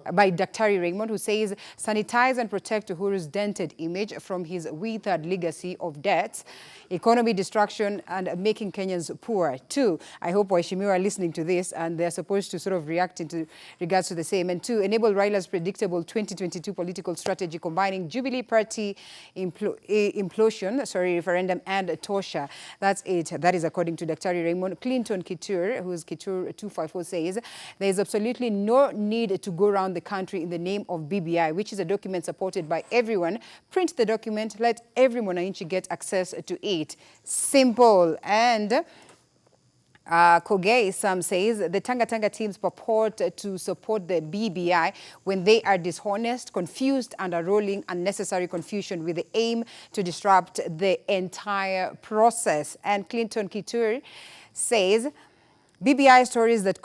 Daktari Raymond, who says, sanitize and protect Uhuru's dented image from his withered legacy of debts, economy destruction, and making Kenyans poor. Two, I hope Waheshimiwa are listening to this and they're supposed to sort of react into regards to the same. And two, enable Raila's predictable 2022 political strategy combining Jubilee Party implosion, referendum, and Tosha. That's it. That is according to Daktari Raymond. Clinton Kitur, who is Kitur 254, says, there is absolutely no need to go around the country in the name of BBI, which is a document supported by everyone. Print the document, let every Mwananchi get access to it. Simple. And Kogei Sam says the Tanga teams purport to support the BBI when they are dishonest, confused, and are rolling unnecessary confusion with the aim to disrupt the entire process. And Clinton Kitur says, BBI stories that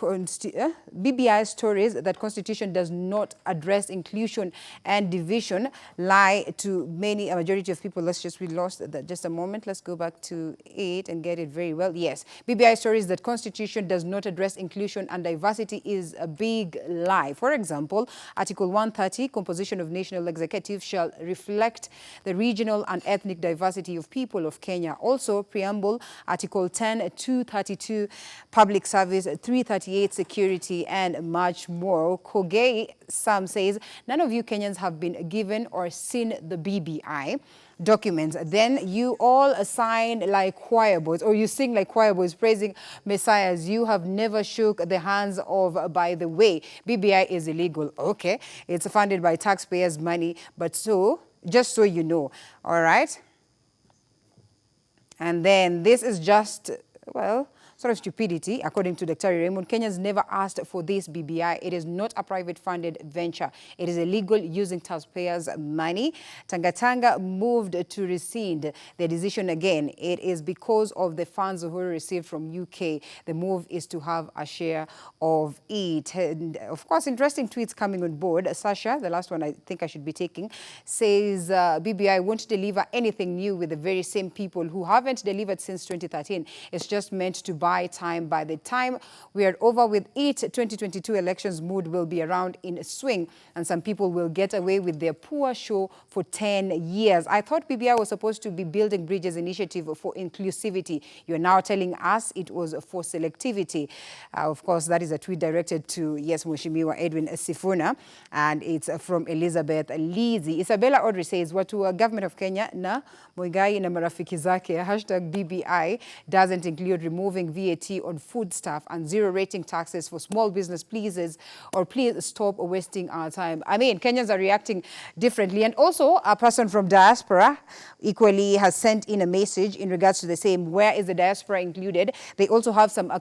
Constitution does not address inclusion and division lie to a majority of people. We lost that just a moment. Let's go back to it and get it very well. Yes, BBI stories that Constitution does not address inclusion and diversity is a big lie. For example, Article 130, composition of national executive shall reflect the regional and ethnic diversity of people of Kenya. Also, preamble, Article 10, 232, public service, 338, security, and much more. Kogei Sam says, none of you Kenyans have been given or seen the BBI documents. Then you all sign like choir boys, or you sing like choir boys praising messiahs you have never shook the hands of. By the way, BBI is illegal. Okay, it's funded by taxpayers' money, but just so you know, all right? And then this is just, well, sort of stupidity, according to Dr. Raymond. Kenyans never asked for this BBI. It is not a private funded venture. It is illegal using taxpayers' money. Tanga moved to rescind the decision again. It is because of the funds Uhuru received from UK. The move is to have a share of it. And of course, interesting tweets coming on board. Sasha, the last one I think I should be taking, says BBI won't deliver anything new with the very same people who haven't delivered since 2013. It's just meant to buy time. By the time we are over with it, 2022 elections mood will be around in swing, and some people will get away with their poor show for 10 years. I thought BBI was supposed to be building bridges initiative for inclusivity. You're now telling us it was for selectivity. Of course, that is a tweet directed to, yes, Mheshimiwa Edwin Sifuna, and it's from Elizabeth Lizi. Isabella Audrey says, watu wa government of Kenya na Muigai na marafiki zake, hashtag BBI doesn't include removing VAT on food stuff and zero rating taxes for small business, please stop wasting our time. I mean, Kenyans are reacting differently. And also, a person from diaspora equally has sent in a message in regards to the same. Where is the diaspora included? They also have some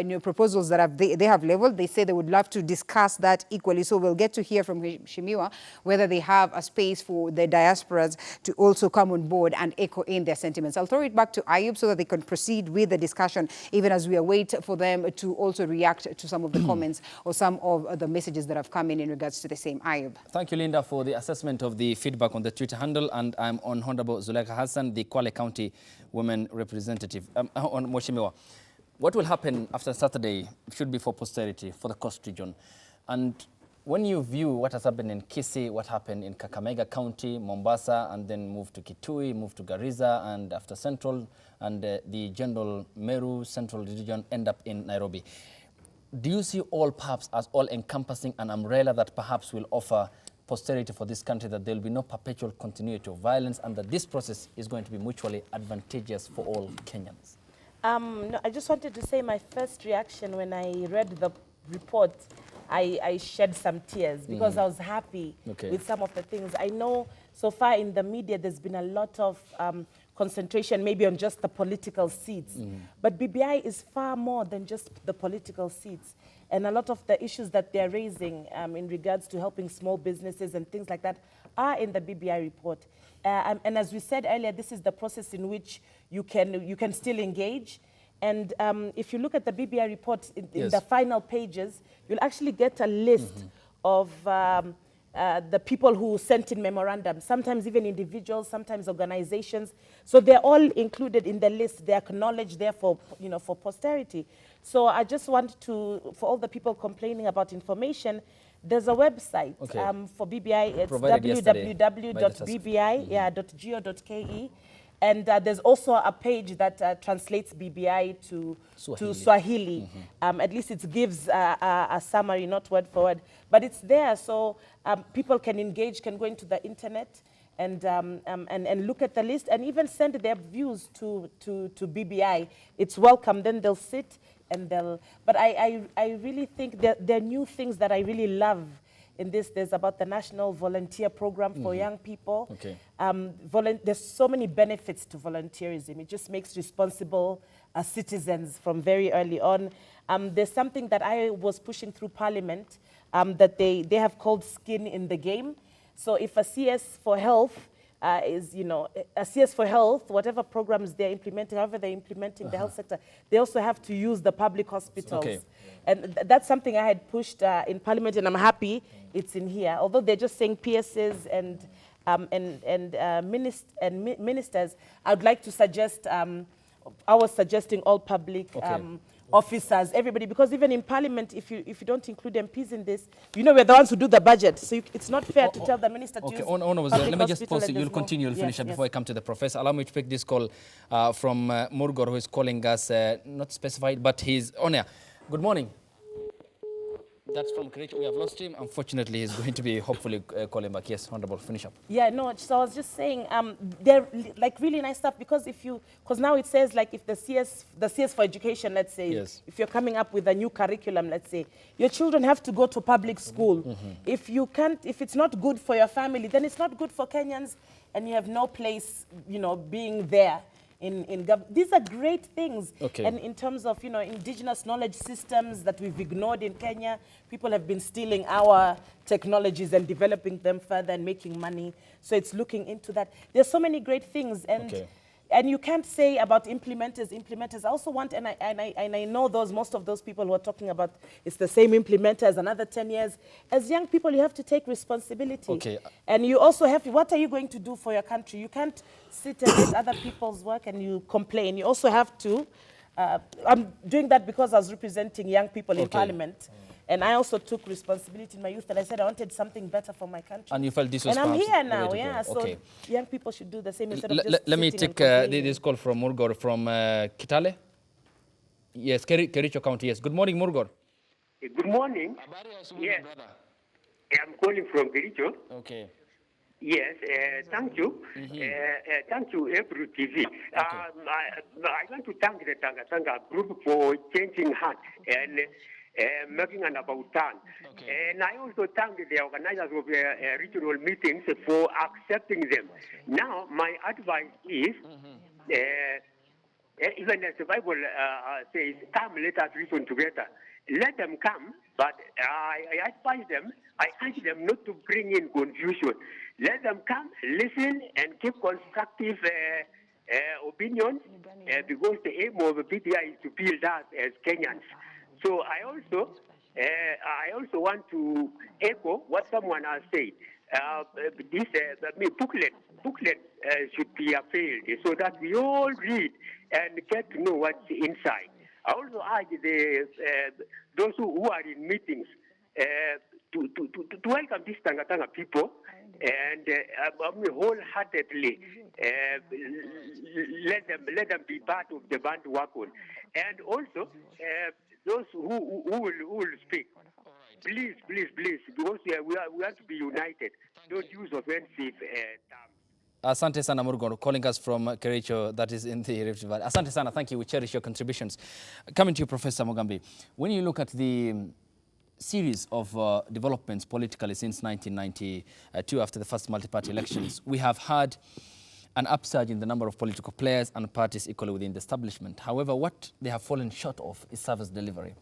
new proposals that they have leveled. They say they would love to discuss that equally. So we'll get to hear from Shimiwa whether they have a space for the diasporas to also come on board and echo in their sentiments. I'll throw it back to Ayub so that they can proceed with the discussion, even as we await for them to also react to some of the comments or some of the messages that have come in regards to the same. Ayub. Thank you, Linda, for the assessment of the feedback on the Twitter handle. And I'm on Honorable Zulekha Hassan, the Kwale County Women Representative. On Mheshimiwa, what will happen after Saturday should be for posterity, for the Coast Region. And when you view what has happened in Kisii, what happened in Kakamega County, Mombasa, and then move to Kitui, move to Garissa, and after Central, and the general Meru Central region end up in Nairobi. Do you see all perhaps as all-encompassing an umbrella that perhaps will offer posterity for this country, that there will be no perpetual continuity of violence, and that this process is going to be mutually advantageous for all Kenyans? No, I just wanted to say my first reaction when I read the report, I shed some tears because I was happy with some of the things. I know so far in the media there's been a lot of concentration maybe on just the political seats. But BBI is far more than just the political seats. And a lot of the issues that they're raising in regards to helping small businesses and things like that are in the BBI report. And as we said earlier, this is the process in which you can still engage. And if you look at the BBI report in the final pages, you'll actually get a list of the people who sent in memorandums, sometimes even individuals, sometimes organizations. So they're all included in the list. They're acknowledged there for, for posterity. So I just want to, for all the people complaining about information, there's a website for BBI. It's www.bbi.go.ke. And there's also a page that translates BBI to Swahili. At least it gives a summary, not word for word. But it's there, so people can engage, can go into the internet and look at the list and even send their views to BBI. It's welcome. Then they'll sit and they'll... But I really think that there are new things that I really love in this. There's about the National Volunteer Program for young people. There's so many benefits to volunteerism. It just makes responsible citizens from very early on. There's something that I was pushing through Parliament that they have called skin in the game. So if a CS for health is, a CS for health, whatever programs they're implementing, however they're implementing the health sector, they also have to use the public hospitals. And that's something I had pushed in Parliament, and I'm happy it's in here. Although they're just saying PSs and ministers, I would like to suggest, I was suggesting all public officers, everybody, because even in Parliament, if you don't include MPs in this, we're the ones who do the budget, so it's not fair to tell the minister to use let me just pause. You'll continue, you'll finish up before I come to the professor. Allow me to pick this call from Murgor, who is calling us, not specified, but he's on air. Good morning. That's from Kericho. We have lost him. Unfortunately, he's going to be hopefully calling back. Yes, Honorable, finish up. Yeah, no, so I was just saying, they're like really nice stuff because because now it says like if the CS for education, let's say, if you're coming up with a new curriculum, let's say, your children have to go to public school. If it's not good for your family, then it's not good for Kenyans, and you have no place, being there. These are great things. And in terms of, indigenous knowledge systems that we've ignored in Kenya, people have been stealing our technologies and developing them further and making money. So it's looking into that. There's so many great things. And you can't say about implementers. I also want, and I know most of those people who are talking about it's the same implementers another 10 years. As young people, you have to take responsibility. And you also have to, what are you going to do for your country? You can't sit and let other people's work and you complain. You also have to, I'm doing that because I was representing young people in Parliament. And I also took responsibility in my youth, and I said I wanted something better for my country. And you felt this was and I'm here now, so young people should do the same instead of just let me take this call from Murgor from Kitale. Yes, Kericho County, yes. Good morning, Murgor. Good morning. Yes. I'm calling from Kericho. Yes, thank you. Thank you, April TV. I want to thank the Tanga group for changing heart and making an about turn. And I also thank the organizers of regional meetings for accepting them. Now, my advice is, even as the Bible says, come, let us reason together. Let them come, but I advise them, I urge them not to bring in confusion. Let them come, listen, and give constructive opinions, because the aim of the BBI is to build us as Kenyans. So I also want to echo what someone has said. This booklet should be availed so that we all read and get to know what's inside. I also urge those who are in meetings to welcome these Tanga people and wholeheartedly let them be part of the bandwagon. And also those who will speak, please, because we have to be united. Don't use offensive terms. Asante sana Murugo, calling us from Kericho, that is in the Rift Valley. Asante sana, thank you. We cherish your contributions. Coming to you, Professor Mugambi, when you look at the series of developments politically since 1992, after the first multi-party elections, we have had an upsurge in the number of political players and parties equally within the establishment. However, what they have fallen short of is service delivery.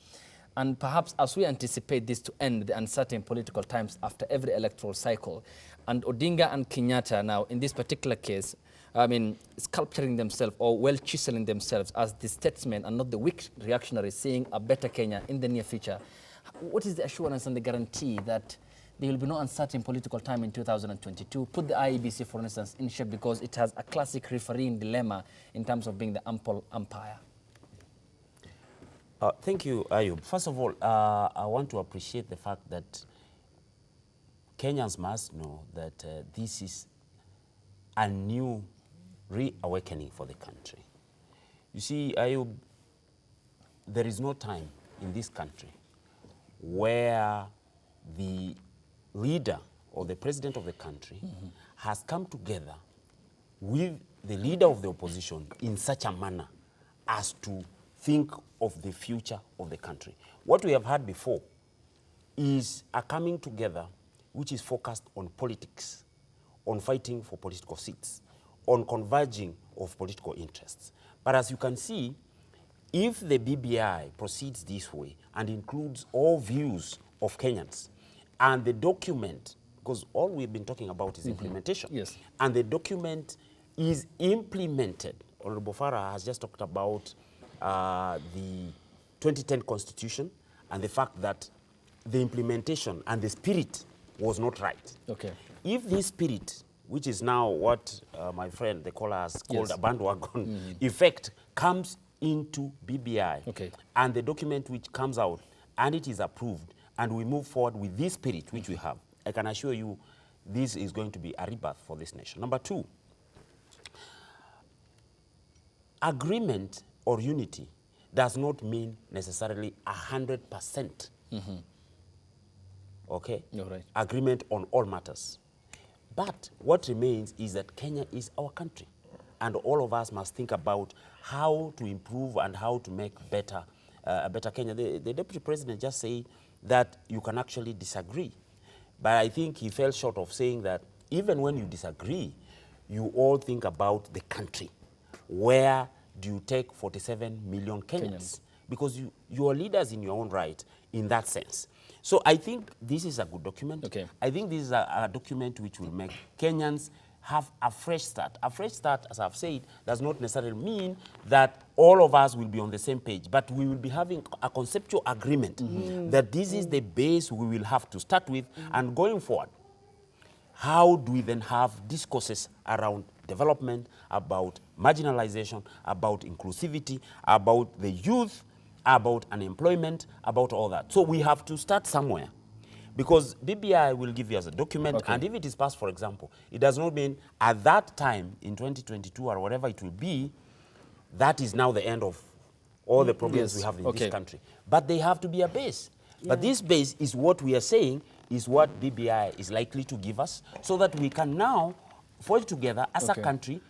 And perhaps as we anticipate this to end the uncertain political times after every electoral cycle, and Odinga and Kenyatta now, in this particular case, I mean, sculpturing themselves or well chiseling themselves as the statesmen and not the weak reactionaries, seeing a better Kenya in the near future. What is the assurance and the guarantee that there will be no uncertain political time in 2022? Put the IEBC, for instance, in shape, because it has a classic refereeing dilemma in terms of being the ample umpire. Thank you, Ayub. First of all, I want to appreciate the fact that Kenyans must know that this is a new reawakening for the country. You see, Ayub, there is no time in this country where the leader or the president of the country has come together with the leader of the opposition in such a manner as to think of the future of the country. What we have had before is a coming together which is focused on politics, on fighting for political seats, on converging of political interests. But as you can see, if the BBI proceeds this way and includes all views of Kenyans, and the document, because all we've been talking about is implementation, yes, and the document is implemented. Honorable Farah has just talked about the 2010 Constitution and the fact that the implementation and the spirit was not right. Okay. If this spirit, which is now what my friend, the caller, has called a bandwagon effect, comes into BBI, okay, and the document which comes out and it is approved, and we move forward with this spirit which we have, I can assure you this is going to be a rebirth for this nation. Number two, agreement or unity does not mean necessarily 100%. Okay? You're right. Agreement on all matters. But what remains is that Kenya is our country, and all of us must think about how to improve and how to make better, a better Kenya. The Deputy President just said that you can actually disagree. But I think he fell short of saying that even when you disagree, you all think about the country. Where do you take 47 million Kenyans? Because you are leaders in your own right in that sense. So I think this is a good document. Okay. I think this is a document which will make Kenyans have a fresh start. A fresh start, as I've said, does not necessarily mean that all of us will be on the same page, but we will be having a conceptual agreement that this is the base we will have to start with, and going forward, how do we then have discourses around development, about marginalization, about inclusivity, about the youth, about unemployment, about all that. So we have to start somewhere, because BBI will give you as a document, and if it is passed, for example, it does not mean at that time in 2022 or whatever it will be, that is now the end of all the problems we have in this country. But they have to be a base. But this base is what we are saying is what BBI is likely to give us, so that we can now forge together as a country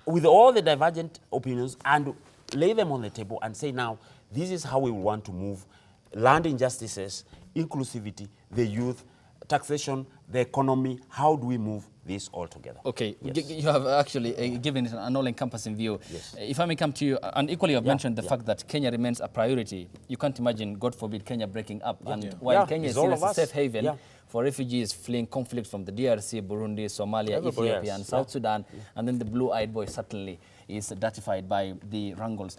with all the divergent opinions and lay them on the table and say, now, this is how we want to move land injustices, inclusivity, the youth, taxation, the economy. How do we move this all together? Okay, you have actually given it an all-encompassing view. Yes. If I may come to you, and equally you have mentioned the fact that Kenya remains a priority. You can't imagine, God forbid, Kenya breaking up. And while Kenya is seen as a safe haven for refugees fleeing conflict from the DRC, Burundi, Somalia, Ethiopia, and South Sudan, and then the blue-eyed boy certainly is ratified by the wrangles.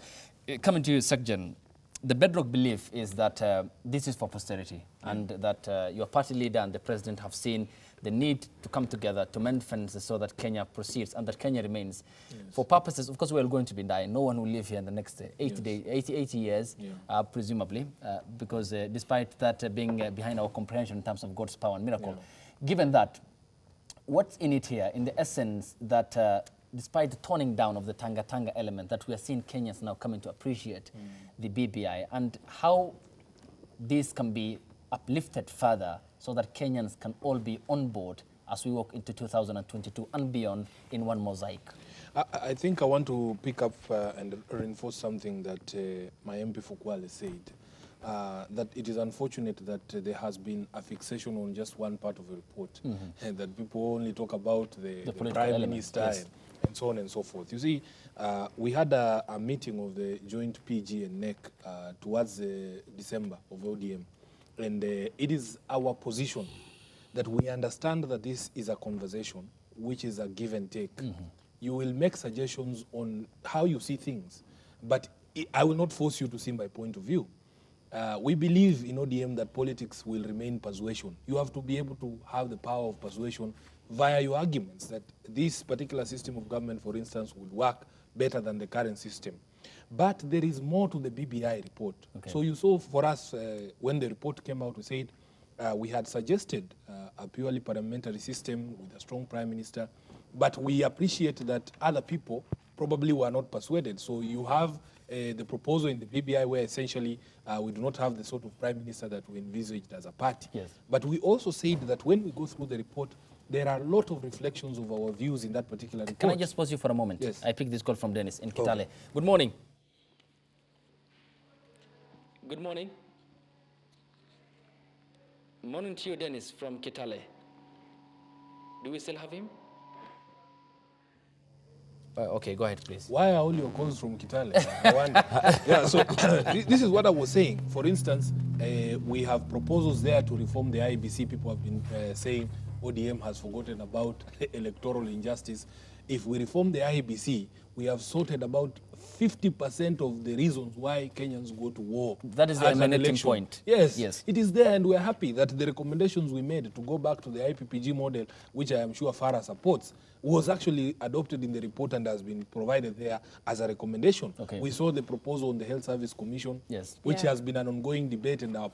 Coming to you, Sekjen, the bedrock belief is that this is for posterity, and that your party leader and the president have seen the need to come together to mend fences so that Kenya proceeds and that Kenya remains. For purposes, of course, we're going to be dying. No one will live here in the next 80 years, presumably, because despite that being behind our comprehension in terms of God's power and miracle. Given that, what's in it here, in the essence that despite the toning down of the Tanga-Tanga element, that we are seeing Kenyans now coming to appreciate the BBI, and how this can be uplifted further so that Kenyans can all be on board as we walk into 2022 and beyond in one mosaic? I think I want to pick up and reinforce something that my MP for Kwale said, that it is unfortunate that there has been a fixation on just one part of the report, and that people only talk about the Prime Minister and so on and so forth. You see, we had a meeting of the joint PG and NEC towards December of ODM, and it is our position that we understand that this is a conversation which is a give and take. You will make suggestions on how you see things, but I will not force you to see my point of view. We believe in ODM that politics will remain persuasion. You have to be able to have the power of persuasion via your arguments that this particular system of government, for instance, would work better than the current system. But there is more to the BBI report. So you saw for us, when the report came out, we said we had suggested a purely parliamentary system with a strong prime minister, but we appreciate that other people probably were not persuaded. So you have the proposal in the BBI where essentially we do not have the sort of prime minister that we envisaged as a party. But we also said that when we go through the report, there are a lot of reflections of our views in that particular report. Can I just pause you for a moment? Yes. I picked this call from Dennis in Kitale. Good morning. Good morning. Morning to you, Dennis, from Kitale. Do we still have him? Okay, go ahead, please. Why are all your calls from Kitale? I wonder. Yeah, so this is what I was saying. For instance, we have proposals there to reform the IEBC. People have been saying ODM has forgotten about electoral injustice. If we reform the IEBC, we have sorted about 50% of the reasons why Kenyans go to war. That is the emanating point. Yes, it is there, and we're happy that the recommendations we made to go back to the IPPG model, which I am sure Farah supports, was actually adopted in the report and has been provided there as a recommendation. We saw the proposal on the Health Service Commission, which has been an ongoing debate, and our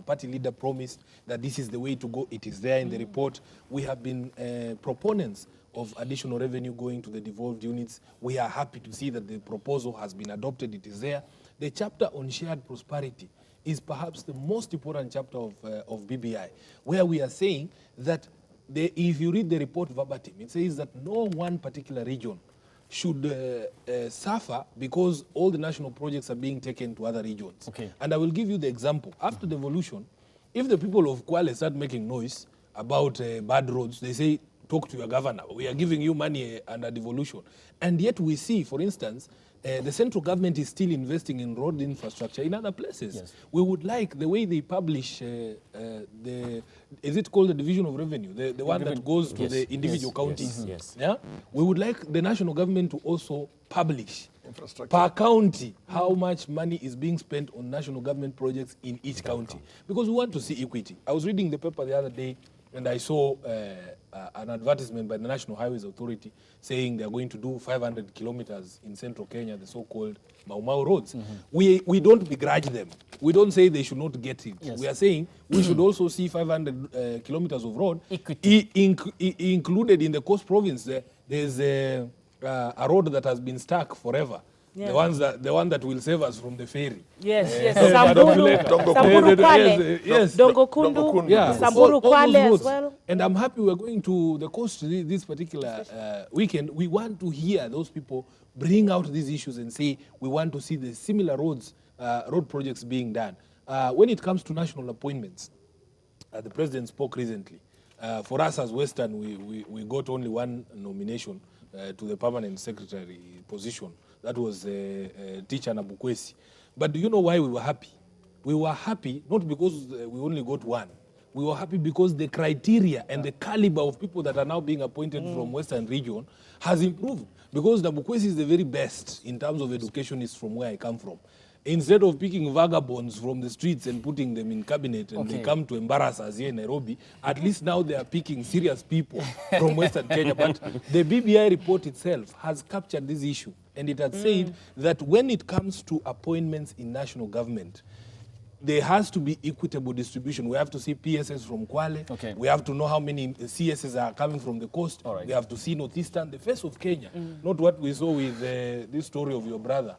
party leader promised that this is the way to go. It is there in the report. We have been proponents of additional revenue going to the devolved units. We are happy to see that the proposal has been adopted. It is there. The chapter on shared prosperity is perhaps the most important chapter of BBI, where we are saying that if you read the report verbatim, it says that no one particular region should suffer because all the national projects are being taken to other regions. And I will give you the example. After devolution, if the people of Kwale start making noise about bad roads, they say, talk to your governor. We are giving you money under devolution. And yet we see, for instance, the central government is still investing in road infrastructure in other places. We would like the way they publish is it called the division of revenue? The one that goes to the individual counties. Yeah? We would like the national government to also publish per county how much money is being spent on national government projects in each county. Because we want to see equity. I was reading the paper the other day, and I saw an advertisement by the National Highways Authority saying they're going to do 500 kilometers in central Kenya, the so-called Mau Mau roads. We don't begrudge them. We don't say they should not get it. We are saying we should also see 500 kilometers of road included in the Coast Province. There's a road that has been stuck forever Yeah. The one that will save us from the ferry. Yes, yes. Samburu, Samburu Kwale. Yes. Dongokundu. Yeah. Samburu All Kwale those as roads. well. And I'm happy we're going to the coast this particular weekend. We want to hear those people bring out these issues and say we want to see the similar roads, road projects being done. When it comes to national appointments, the president spoke recently. For us as Western, we got only one nomination to the permanent secretary position. That was Teacher Nabukwesi. But do you know why we were happy? We were happy not because we only got one. We were happy because the criteria and the caliber of people that are now being appointed from Western region has improved. Because Nabukwesi is the very best in terms of educationists from where I come from. Instead of picking vagabonds from the streets and putting them in cabinet and they come to embarrass us here in Nairobi, at least now they are picking serious people from Western Kenya. But the BBI report itself has captured this issue, and it has said that when it comes to appointments in national government, there has to be equitable distribution. We have to see PSS from Kwale. Okay. We have to know how many CSs are coming from the coast. All right. We have to see Northeastern, the face of Kenya, not what we saw with this story of your brother.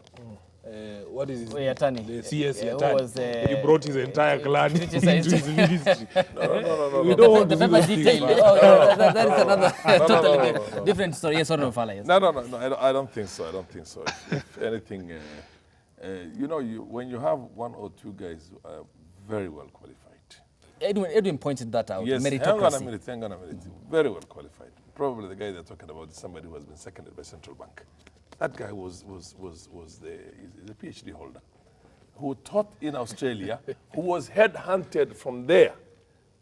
What is his Yatani. The CS Yeah, Yatani. was, he brought his entire clan into criticized. his ministry. No. We don't want The to see paper those things, detail. man. That is another totally no. different story. Yes or no, Fala? Yes. No, I don't think so. I don't think so. If anything, you know, when you have one or two guys who are very well qualified. Edwin pointed that out. Yes, Meritocracy. hang on a minute. Very well qualified. Probably the guy they're talking about is somebody who has been seconded by Central Bank. That guy was the PhD holder who taught in Australia, who was headhunted from there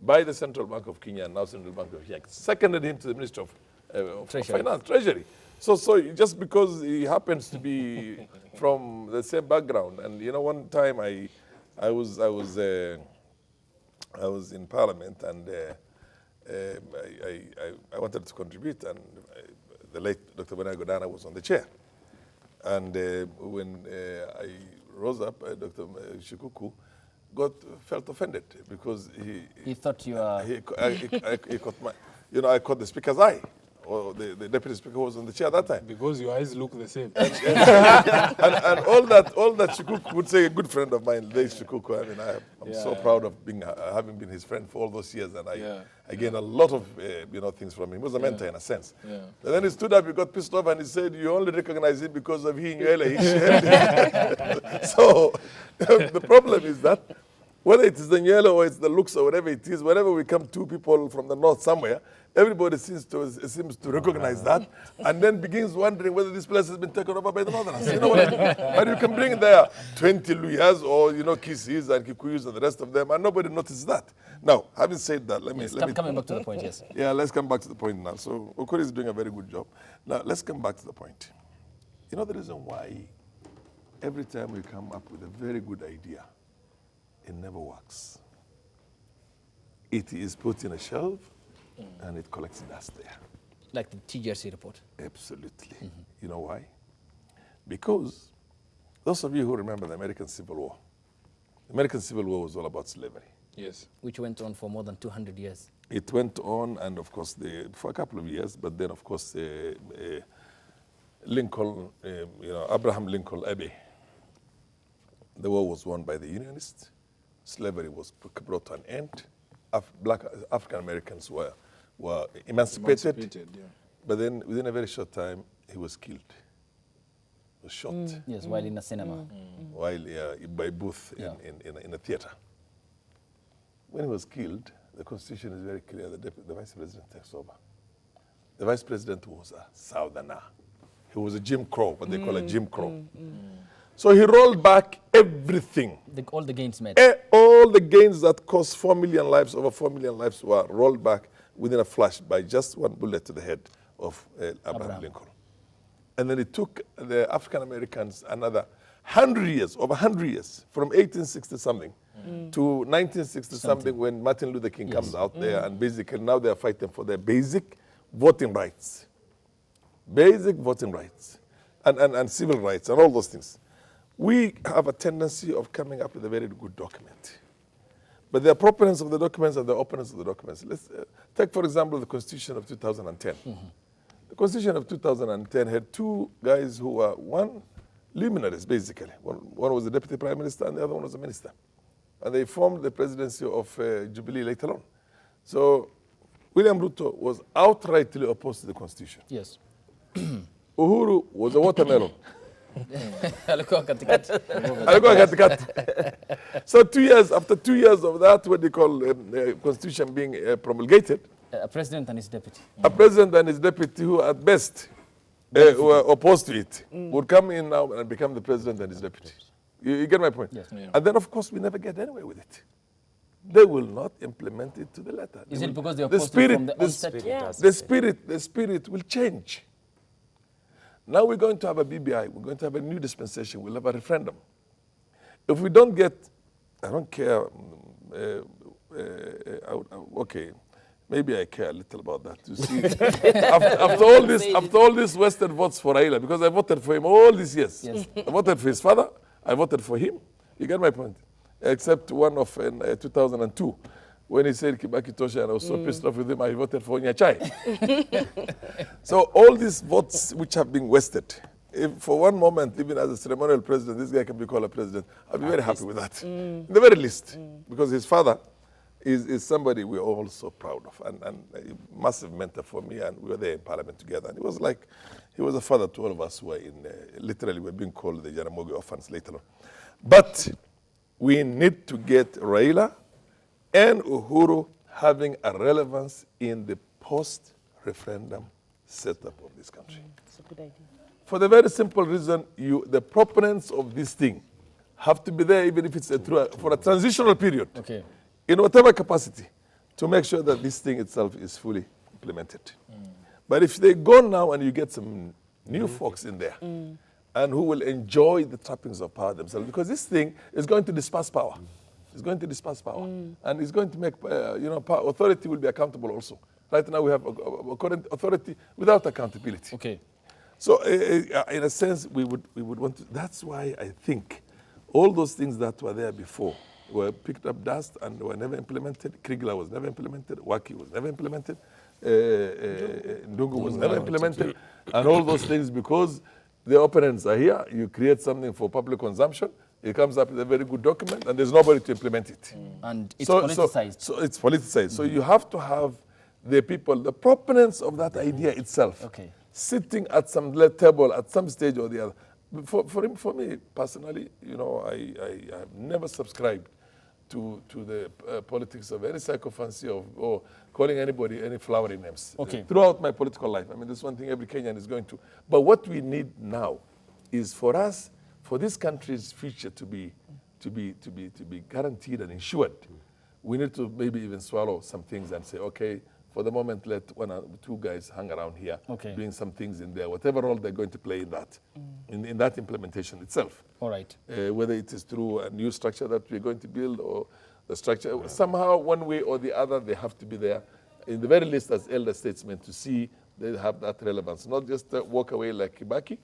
by the Central Bank of Kenya and now Central Bank of Kenya, seconded him to the Ministry of Finance, Treasury. So just because he happens to be from the same background, and you know, one time I was in Parliament and I wanted to contribute, and the late Dr. Benai Godana was on the chair. And when I rose up, Dr. Shikuku felt offended because he thought you were... He caught my, I caught the speaker's eye. Or the deputy speaker was on the chair at that time. Because your eyes look the same. and all that Shikuku would say, a good friend of mine, late Shikuku, I mean, I'm so proud of having been his friend for all those years, and I gained a lot of things from him. He was a mentor in a sense. Yeah. And then he stood up, he got pissed off, and he said, you only recognize him because of he shared him. So the problem is that whether it is the Nyelo or it's the looks or whatever it is, whenever we come two people from the north somewhere, everybody seems to recognize that and then begins wondering whether this place has been taken over by the northerners. You know what I mean? But you can bring there 20 Luyas or, Kisis and Kikuyus and the rest of them, and nobody notices that. Now, having said that, let me coming back to the point, yes. Yeah, let's come back to the point now. So Okori is doing a very good job. Now, let's come back to the point. You know the reason why every time we come up with a very good idea, it never works. It is put in a shelf and it collects dust there. Like the TGRC report? Absolutely. You know why? Because those of you who remember the American Civil War, the American Civil War was all about slavery. Yes. Which went on for more than 200 years. It went on, and of course, for a couple of years, but then, of course, Lincoln, Abraham Lincoln Abbey, the war was won by the Unionists. Slavery was brought to an end. Black African Americans were emancipated. But then within a very short time, he was killed. He was shot. Yes, while in a cinema. While by Booth in a theater. When he was killed, the Constitution is very clear. The Vice President takes over. The Vice President was a Southerner. He was a Jim Crow, what they call a Jim Crow. So he rolled back everything. All the gains made. All the gains that cost 4 million lives, over 4 million lives, were rolled back within a flash by just one bullet to the head of Abraham Lincoln. And then it took the African Americans another 100 years, over 100 years, from 1860-something to 1960-something when Martin Luther King comes out there, and basically now they are fighting for their basic voting rights. Basic voting rights and civil rights and all those things. We have a tendency of coming up with a very good document. But the proponents of the documents and the opponents of the documents. Let's take, for example, the Constitution of 2010. The Constitution of 2010 had two guys who were, one, luminaries, basically. One was the deputy prime minister and the other one was a minister. And they formed the presidency of Jubilee later on. So William Ruto was outrightly opposed to the constitution. Yes. Uhuru was a watermelon. Alikuwa katikati. Alikuwa katikati. So after 2 years of that, what they call constitution being promulgated, A president and his deputy. a president and his deputy who at best were opposed to it would come in now and become the president and his deputy. You get my point? Yes. Yeah. And then, of course, we never get anywhere with it. They will not implement it to the letter. Is it because they opposed it from the onset? Yeah. The spirit will change. Now we're going to have a BBI. We're going to have a new dispensation. We'll have a referendum. If we don't get, I don't care. Okay, maybe I care a little about that. To see after all this Western votes for Raila, because I voted for him all these years. Yes. I voted for his father. I voted for him. You get my point? Except one of 2002. When he said Kibaki Tosha, and I was so pissed off with him, I voted for Nyachai. So all these votes which have been wasted, if for one moment, even as a ceremonial president, this guy can be called a president, I'll be very happy with that. In the very least. Because his father is somebody we're all so proud of, and a massive mentor for me, and we were there in parliament together. And it was like, he was a father to all of us who were in, literally, we're being called the Jaramogi orphans later on. But we need to get Raila and Uhuru having a relevance in the post-referendum setup of this country. It's a good idea. For the very simple reason, the proponents of this thing have to be there, even if it's for a transitional period, Okay. in whatever capacity, to make sure that this thing itself is fully implemented. But if they go now and you get some new folks in there, and who will enjoy the trappings of power themselves, because this thing is going to disperse power. It's going to disperse power. And it's going to make, authority will be accountable also. Right now we have a current authority without accountability. Okay. So in a sense, we would want to, that's why I think all those things that were there before were picked up dust and were never implemented. Krigla was never implemented. Waki was never implemented. Ndungu was never implemented. And all those things, because the opponents are here, you create something for public consumption, it comes up with a very good document, and there's nobody to implement it. And it's politicized. So it's politicized. So you have to have the people, the proponents of that idea itself, Okay. sitting at some table at some stage or the other. For me personally, I have never subscribed to the politics of any sycophancy or calling anybody any flowery names. Okay. Throughout my political life. I mean, there's one thing every Kenyan is going to. But what we need now is for this country's future to be guaranteed and ensured. We need to maybe even swallow some things and say, okay, for the moment, let one or two guys hang around here, Okay. doing some things in there, whatever role they're going to play in that, in that implementation itself. All right. Whether it is through a new structure that we're going to build or the structure, somehow, one way or the other, they have to be there, in the very least as elder statesmen, to see they have that relevance, not just walk away like Kibaki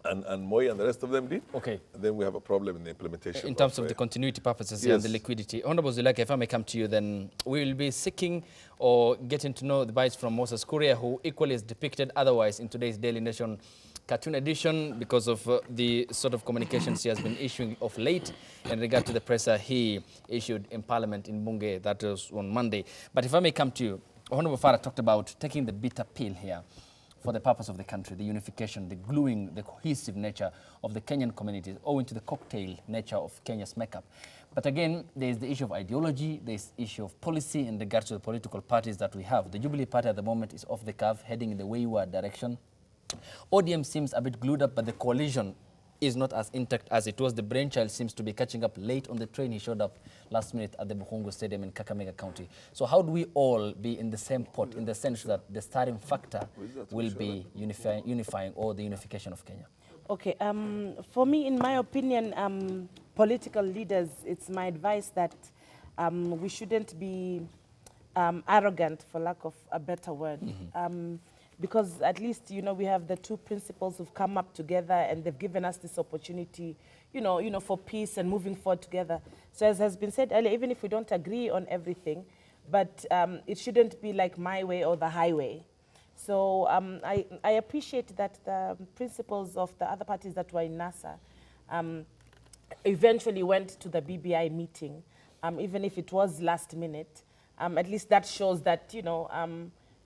and Moi and the rest of them did. Okay. And then we have a problem in the implementation. In terms of the continuity purposes here and the Yes. liquidity. Honorable Zuleka, if I may come to you, then we will be seeking or getting to know the bites from Moses Kuria, who equally is depicted otherwise in today's Daily Nation cartoon edition because of the sort of communications he has been issuing of late in regard to the presser he issued in Parliament in Bunge, that was on Monday. But if I may come to you, Honorable Farah talked about taking the bitter pill here for the purpose of the country, the unification, the gluing, the cohesive nature of the Kenyan communities, owing to the cocktail nature of Kenya's makeup. But again, there is the issue of ideology, there is the issue of policy in regards to the political parties that we have. The Jubilee Party at the moment is off the curve, heading in the wayward direction. ODM seems a bit glued up, but the coalition is not as intact as it was. The brainchild seems to be catching up late on the train. He showed up last minute at the Bukhungu Stadium in Kakamega County. So how do we all be in the same pot in the sense that the starting factor will be unifying or the unification of Kenya? Okay, for me, in my opinion, political leaders, it's my advice that we shouldn't be arrogant, for lack of a better word. Because at least, we have the two principles who've come up together and they've given us this opportunity, for peace and moving forward together. So as has been said earlier, even if we don't agree on everything, but it shouldn't be like my way or the highway. So I appreciate that the principals of the other parties that were in NASA eventually went to the BBI meeting, even if it was last minute. At least that shows that, you know,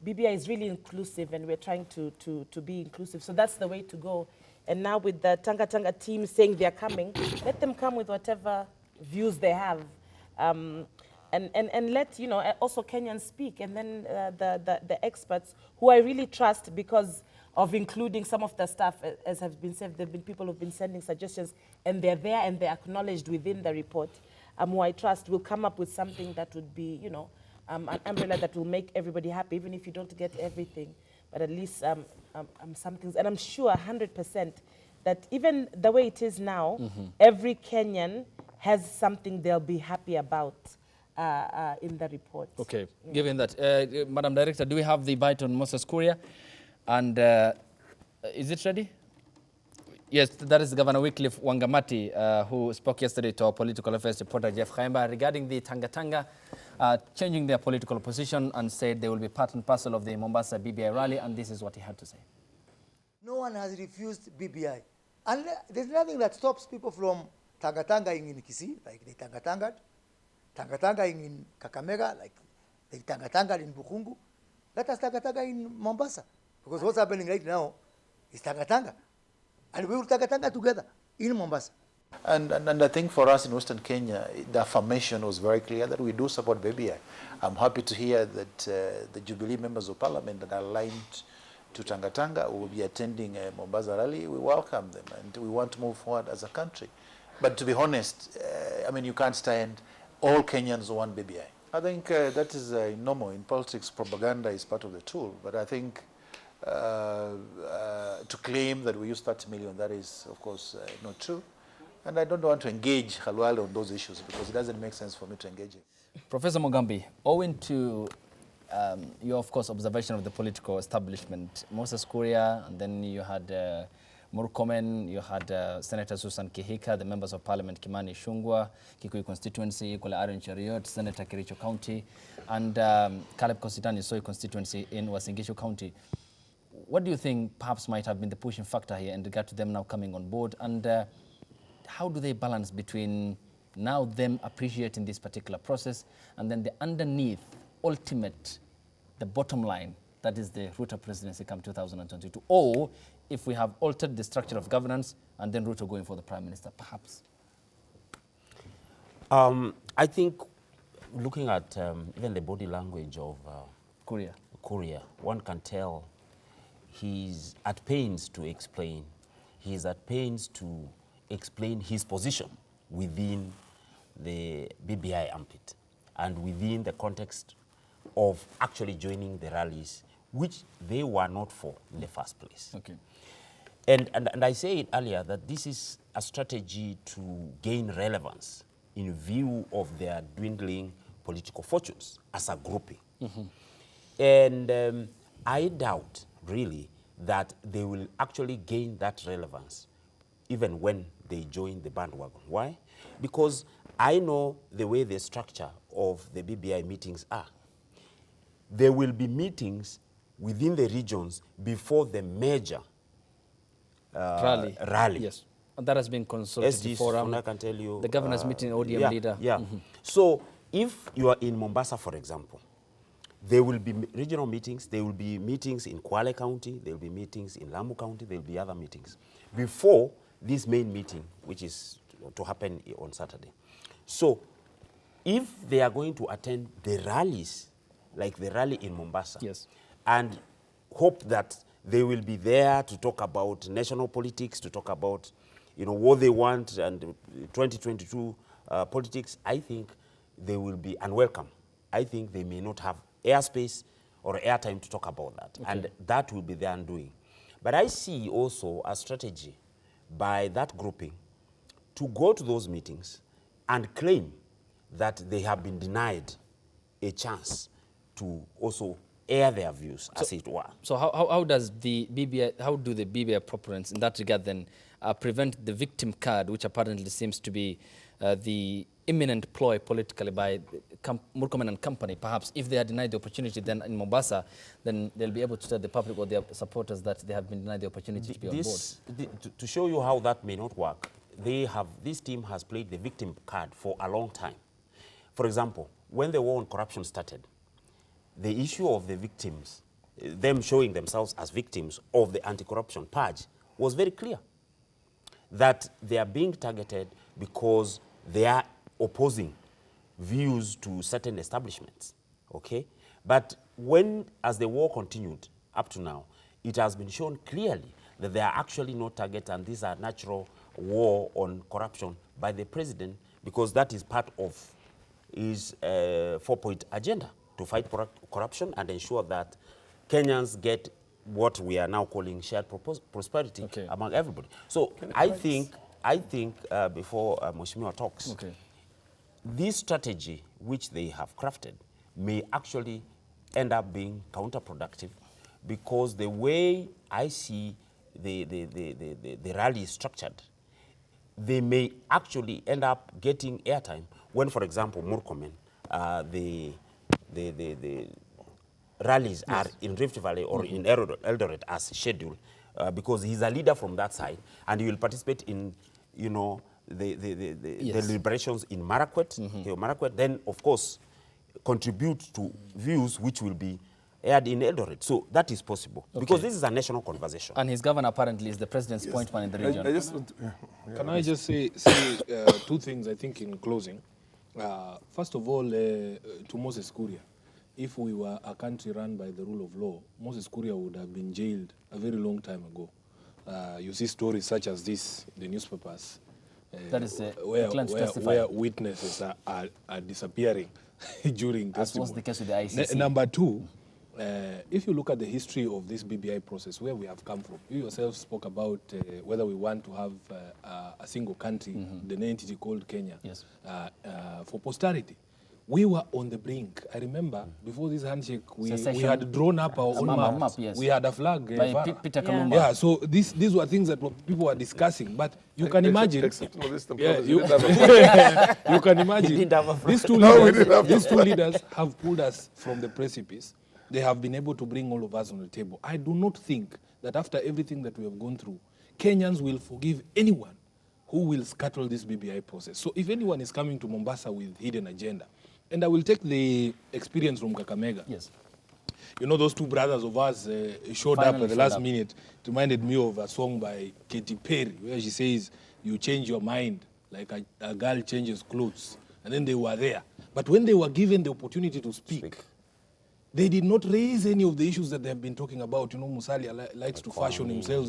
BBI is really inclusive and we're trying to be inclusive. So that's the way to go. And now with the Tanga Tanga team saying they're coming, let them come with whatever views they have. And let, you know, also Kenyans speak. And then the experts who I really trust because of including some of the staff, as has been said, there have been people who've been sending suggestions and they're there and they're acknowledged within the report, who I trust will come up with something that would be, you know, an umbrella that will make everybody happy, even if you don't get everything, but at least some things. And I'm sure 100% that even the way it is now, every Kenyan has something they'll be happy about in the report. Okay, yeah. Given that, Madam Director, do we have the bite on Moses Kuria? And is it ready? Yes, that is Governor Wycliffe Wangamati, who spoke yesterday to our political affairs reporter Jeff Khaimba regarding the Tanga Tanga changing their political position and said they will be part and parcel of the Mombasa BBI rally, and this is what he had to say. No one has refused BBI. And there's nothing that stops people from Tanga Tangaing in Kisii, like they Tanga Tangaing in Kakamega, like they Tanga in Bukungu. Let us Tanga in Mombasa. Because what's happening right now is Tanga. And we will Tanga together in Mombasa. And I think for us in Western Kenya, the affirmation was very clear that we do support BBI. I'm happy to hear that the Jubilee members of parliament that are aligned to Tanga will be attending a Mombasa rally. We welcome them and we want to move forward as a country. But to be honest, I mean, you can't stand all Kenyans want BBI. I think that is normal. In politics, propaganda is part of the tool. But I think to claim that we use 30 million, that is, of course, not true. And I don't want to engage Khalwale on those issues because it doesn't make sense for me to engage him. Professor Mugambi, owing to your, of course, observation of the political establishment, Moses Kuria, and then you had Murkomen, you had Senator Susan Kihika, the members of Parliament Kimani Ichung'wah, Kikuyu constituency, Kule Aaron Cheriot, Senator Kericho County, and Caleb Kositani Soy constituency in Uasin Gishu County. What do you think perhaps might have been the pushing factor here in regard to them now coming on board? And how do they balance between now them appreciating this particular process and then the underneath ultimate, the bottom line, that is the Ruto presidency come 2022? Or if we have altered the structure of governance and then Ruto going for the prime minister, perhaps? I think looking at even the body language of Kuria, one can tell he's at pains to explain. He's at pains to explain his position within the BBI ambit and within the context of actually joining the rallies, which they were not for in the first place. Okay. And I said earlier that this is a strategy to gain relevance in view of their dwindling political fortunes as a grouping. And I doubt, really, that they will actually gain that relevance even when they join the bandwagon. Why? Because I know the way the structure of the BBI meetings are. There will be meetings within the regions before the major rally. Yes, and that has been consulted before. I can tell you. The governor's meeting, ODM leader. Yeah. So if you are in Mombasa, for example, there will be regional meetings, there will be meetings in Kwale County, there will be meetings in Lamu County, there will be other meetings before this main meeting, which is to happen on Saturday. So if they are going to attend the rallies, like the rally in Mombasa, yes, and hope that they will be there to talk about national politics, to talk about, you know, what they want and 2022 politics, I think they will be unwelcome. I think they may not have airspace or airtime to talk about that. Okay. And that will be their undoing. But I see also a strategy by that grouping to go to those meetings and claim that they have been denied a chance to also air their views, as it were. So how does the BBI, how do the BBI proponents in that regard then prevent the victim card, which apparently seems to be the imminent ploy politically by Murkomen and company. Perhaps if they are denied the opportunity then in Mombasa, then they'll be able to tell the public or their supporters that they have been denied the opportunity to be on board. To show you how that may not work, this team has played the victim card for a long time. For example, when the war on corruption started, the issue of the victims, them showing themselves as victims of the anti-corruption purge, was very clear. That they are being targeted because they are opposing views to certain establishments, okay? But as the war continued up to now, it has been shown clearly that they are actually no target, and these are natural war on corruption by the president, because that is part of his 4-point agenda to fight corruption and ensure that Kenyans get what we are now calling shared prosperity among everybody. So I think before Mheshimiwa talks, this strategy which they have crafted may actually end up being counterproductive, because the way I see the rally is structured, they may actually end up getting airtime when, for example, Murkomen, the rallies are in Rift Valley or in Eldoret as scheduled, because he's a leader from that side, and he will participate in, you know, the deliberations in Marakwet, Marakwet, then of course contribute to views which will be aired in Eldoret. So that is possible, because this is a national conversation. And his governor apparently is the president's point man in the region. Can I just say two things, I think, in closing? First of all, to Moses Kuria, if we were a country run by the rule of law, Moses Kuria would have been jailed a very long time ago. You see stories such as this in the newspapers, that is where witnesses are disappearing during testimony. As was the case with the ICC. Number two, if you look at the history of this BBI process, where we have come from, you yourself spoke about whether we want to have a single country, the entity called Kenya, for posterity. We were on the brink. I remember before this handshake, we had drawn up our own map. We had a flag. By Peter Kalumba. Yeah, so these were things that people were discussing. But you can imagine. You can imagine. These two leaders have pulled us from the precipice. They have been able to bring all of us on the table. I do not think that after everything that we have gone through, Kenyans will forgive anyone who will scuttle this BBI process. So if anyone is coming to Mombasa with hidden agenda, and I will take the experience from Kakamega. Yes. You know, those two brothers of ours showed up at the last minute. It reminded me of a song by Katy Perry, where she says, you change your mind like a girl changes clothes. And then they were there. But when they were given the opportunity to speak, they did not raise any of the issues that they have been talking about. You know, Musalia likes to fashion himself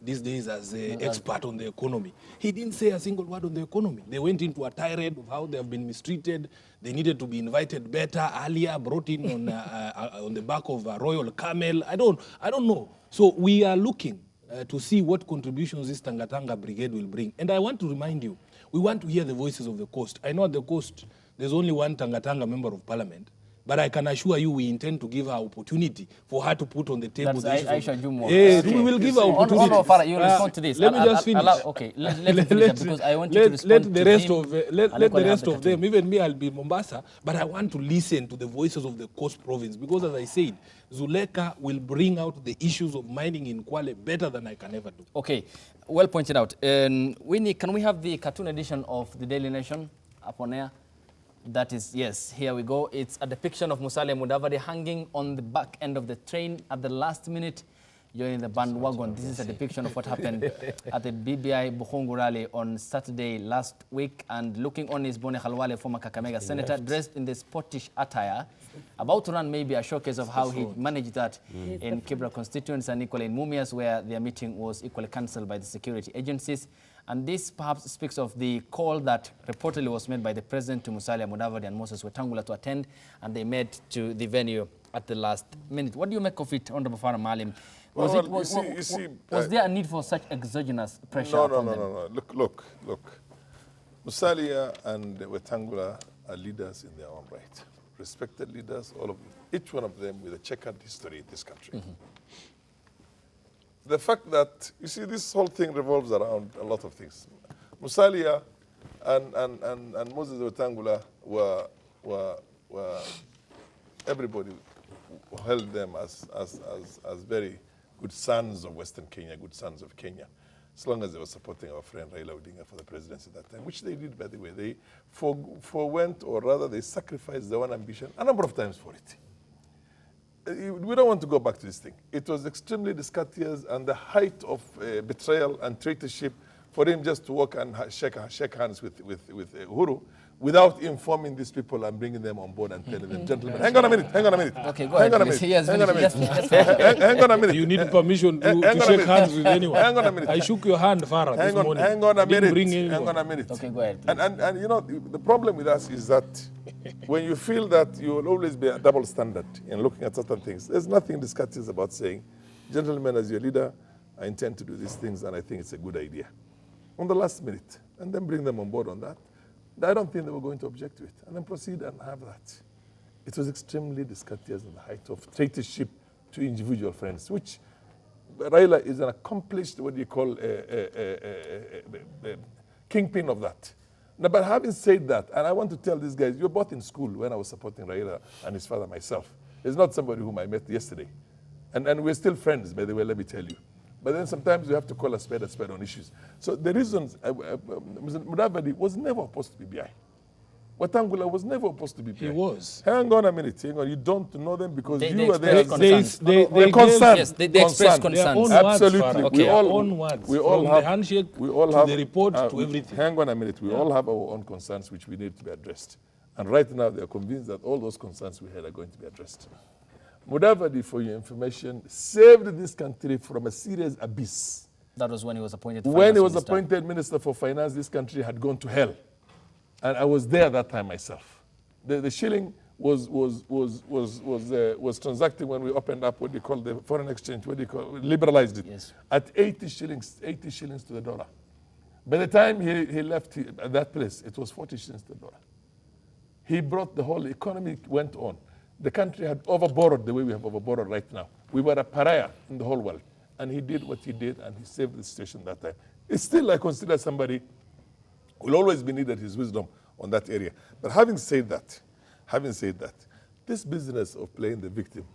these days as an expert on the economy. He didn't say a single word on the economy. They went into a tirade of how they have been mistreated. They needed to be invited better, earlier, brought in on the back of a royal camel. I don't know. So we are looking to see what contributions this Tangatanga Brigade will bring. And I want to remind you, we want to hear the voices of the coast. I know at the coast, there's only one Tangatanga member of parliament. But I can assure you we intend to give her opportunity for her to put on the table. That's Aisha Jumo. Yes, we will give her opportunity. Farah, you respond to this. Let me just finish. Let me finish because I want you to respond to let the rest of them, even me, I'll be in Mombasa, but I want to listen to the voices of the Coast Province, because as I said, Zuleka will bring out the issues of mining in Kwale better than I can ever do. Okay, well pointed out. Winnie, can we have the cartoon edition of the Daily Nation up on air? That is, yes, here we go. It's a depiction of Musalia Mudavadi hanging on the back end of the train at the last minute, joining the bandwagon. This is a depiction of what happened at the BBI Bukhungu rally on Saturday last week. And looking on is Bone Khalwale, former Kakamega senator, dressed in the sportish attire, about to run maybe a showcase of how he managed that in Kibra constituents and equally in Mumias, where their meeting was equally cancelled by the security agencies. And this perhaps speaks of the call that reportedly was made by the president to Musalia Mudavadi and Moses Wetangula to attend, and they made to the venue at the last minute. What do you make of it, Honorable Farah Maalim? Was there a need for such exogenous pressure upon them? No. Look. Musalia and Wetangula are leaders in their own right. Respected leaders, all of them. Each one of them with a checkered history in this country. The fact that, you see, this whole thing revolves around a lot of things. Musalia and Moses Wetangula were everybody held them as very good sons of Western Kenya, good sons of Kenya, as long as they were supporting our friend Raila Odinga for the presidency at that time, which they did, by the way. They forwent, or rather they sacrificed their own ambition a number of times for it. We don't want to go back to this thing. It was extremely discourteous and the height of betrayal and traitorship for him just to walk and shake hands with Uhuru without informing these people and bringing them on board and telling them, gentlemen, hang on a minute. Okay, go ahead. Hang on a minute. You need permission to shake hands with anyone. Hang on a minute. I shook your hand, Farah, this morning. Hang on a minute. Hang on a minute. Okay, go ahead. And you know, the problem with us is that when you feel that you will always be a double standard in looking at certain things, there's nothing discourteous about saying, gentlemen, as your leader, I intend to do these things and I think it's a good idea. On the last minute, and then bring them on board on that. I don't think they were going to object to it, and then proceed and have that. It was extremely discourteous in the height of traitorship to individual friends, which Raila is an accomplished, what do you call, kingpin of that. Now, but having said that, and I want to tell these guys, you're both in school when I was supporting Raila and his father myself. It's not somebody whom I met yesterday. And we're still friends, by the way, let me tell you. But then sometimes you have to call a spade on issues. So the reasons, Mudavadi was never opposed to BBI. Wetangula was never opposed to BBI. He was. Hang on a minute. Hang on. You don't know them because they you were there. They express concerns. Absolutely. Okay. We all have the handshake to the report to everything. Hang on a minute. We all have our own concerns which we need to be addressed. And right now they are convinced that all those concerns we had are going to be addressed. Mudavadi, for your information, saved this country from a serious abyss. That was when he was appointed. When he was appointed Minister for Finance, this country had gone to hell. And I was there that time myself. The shilling was transacting when we opened up what they call the foreign exchange, liberalized it, at 80 shillings to the dollar. By the time he left that place, it was 40 shillings to the dollar. He brought the whole economy, went on. The country had overborrowed the way we have overborrowed right now. We were a pariah in the whole world. And he did what he did, and he saved the situation that time. It's still, I consider somebody who will always be needed his wisdom on that area. But having said that, this business of playing the victim,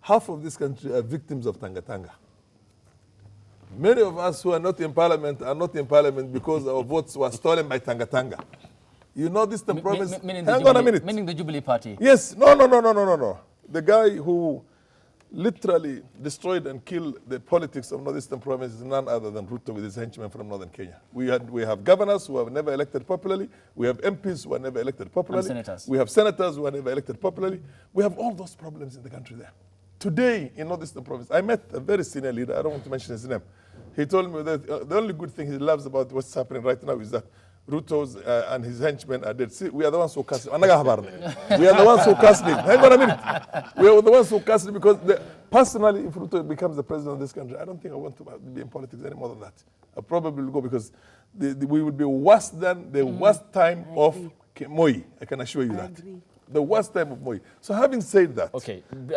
half of this country are victims of Tanga. Many of us who are not in parliament are not in parliament because our votes were stolen by Tanga. You know this, the promise. Hang on a minute. Meaning the Jubilee Party. Yes. No. The guy who literally destroyed and killed the politics of Northeastern Province is none other than Ruto with his henchmen from Northern Kenya. We have governors who are never elected popularly. We have MPs who are never elected popularly. And senators. We have senators who are never elected popularly. We have all those problems in the country there. Today, in Northeastern Province, I met a very senior leader. I don't want to mention his name. He told me that the only good thing he loves about what's happening right now is that Ruto's and his henchmen are dead. See, we are the ones who cast him. We are the ones who cast him. Hang on a minute. We are the ones who cast him because personally, if Ruto becomes the president of this country, I don't think I want to be in politics any more than that. I probably will go because we would be worse than the worst time of Moi. I can assure you that. The worst time of Moi. So having said that,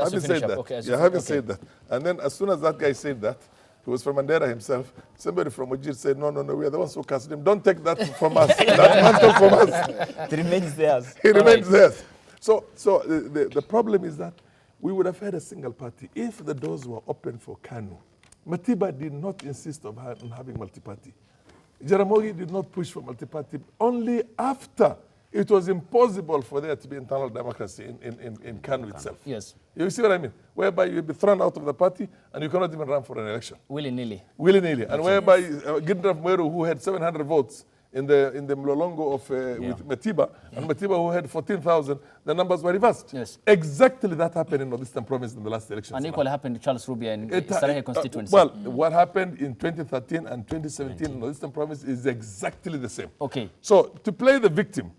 having said that, and then as soon as that guy said that, he was from Mandera himself. Somebody from Ujir said, no, we are the ones who cast him. Don't take that from us. That mantle from us. It remains theirs. It remains theirs. So the problem is that we would have had a single party if the doors were open for KANU. Matiba did not insist on having multi-party. Jaramogi did not push for multi-party. Only after it was impossible for there to be internal democracy in KANU itself. Yes. You see what I mean? Whereby you'll be thrown out of the party and you cannot even run for an election. Willy-nilly. And whereby Gideon Mweru, who had 700 votes in the Mlolongo of with Matiba, and Matiba who had 14,000, the numbers were reversed. Yes. Exactly that happened in Northeastern Province in the last election. And equally happened to Charles Rubia in Sarahe constituency. Well, what happened in 2013 and 2017 in Northeastern Province is exactly the same. Okay. So to play the victim,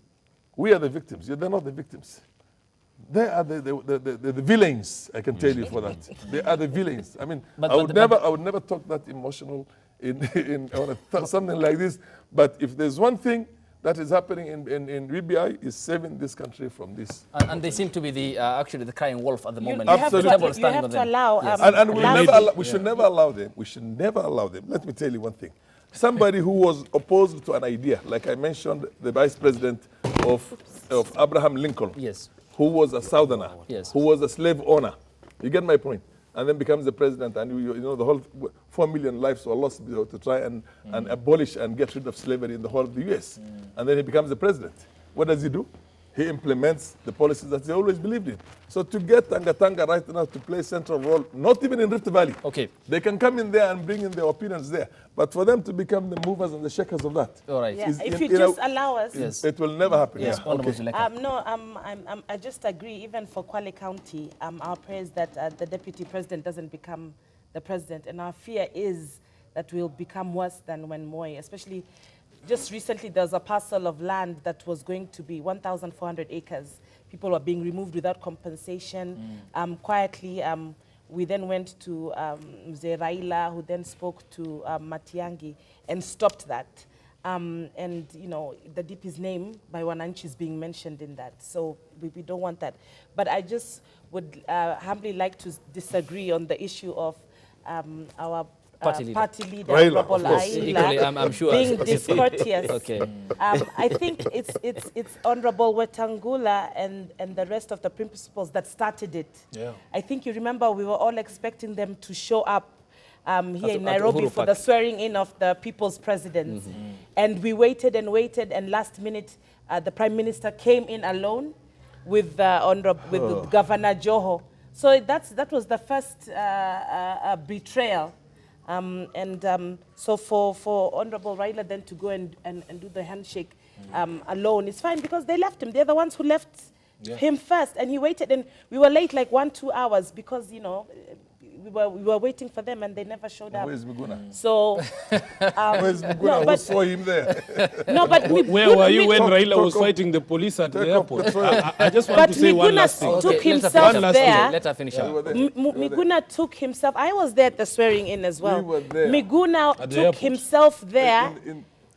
we are the victims. They're not the victims. They are the villains, I can tell you for that. They are the villains. I mean, I would never talk that emotional in something like this. But if there's one thing that is happening in BBI is saving this country from this. And they seem to be actually the crying wolf at the moment. You have to allow. Yes. And we should never allow them. We should never allow them. Let me tell you one thing. Somebody who was opposed to an idea, like I mentioned, the vice president of Abraham Lincoln, yes, who was a Southerner, yes, who was a slave owner. You get my point? And then becomes the president, and you know the whole 4 million lives were lost to try and abolish and get rid of slavery in the whole of the U.S. And then he becomes the president. What does he do? He implements the policies that they always believed in. So to get Tanga right now to play central role, not even in Rift Valley. Okay. They can come in there and bring in their opinions there. But for them to become the movers and the shakers of that. All right. Yeah. If you just allow us. Yes. It will never happen. Yes. Yeah. Okay. I just agree, even for Kwale County, our prayer is that the deputy president doesn't become the president. And our fear is that we'll become worse than when Moi, especially just recently, there was a parcel of land that was going to be 1,400 acres. People were being removed without compensation. Quietly, we then went to Mzee Raila, who then spoke to Matiang'i and stopped that. And, you know, the DP's name by Wananchi is being mentioned in that. So we don't want that. But I just would humbly like to disagree on the issue of our party leader Raila, Raila, I'm sure being discourteous. Okay. I think it's Honorable Wetangula and the rest of the principals that started it. Yeah. I think you remember we were all expecting them to show up here in Nairobi for the swearing in of the people's president. And we waited and waited, and last minute the Prime Minister came in alone with Governor Joho. So that was the first betrayal. So for Honorable Raila then to go and do the handshake alone is fine, because they left him. They're the ones who left him first, and he waited, and we were late like 1-2 hours because, you know, we were waiting for them and they never showed up. Where's Miguna? So where's Miguna? Who saw him there? No, but where were you when Raila was fighting the police at the airport? I just want to say one last thing. Miguna took himself there. Let her finish up. Miguna took himself. I was there at the swearing in as well. We were there. Miguna took himself there.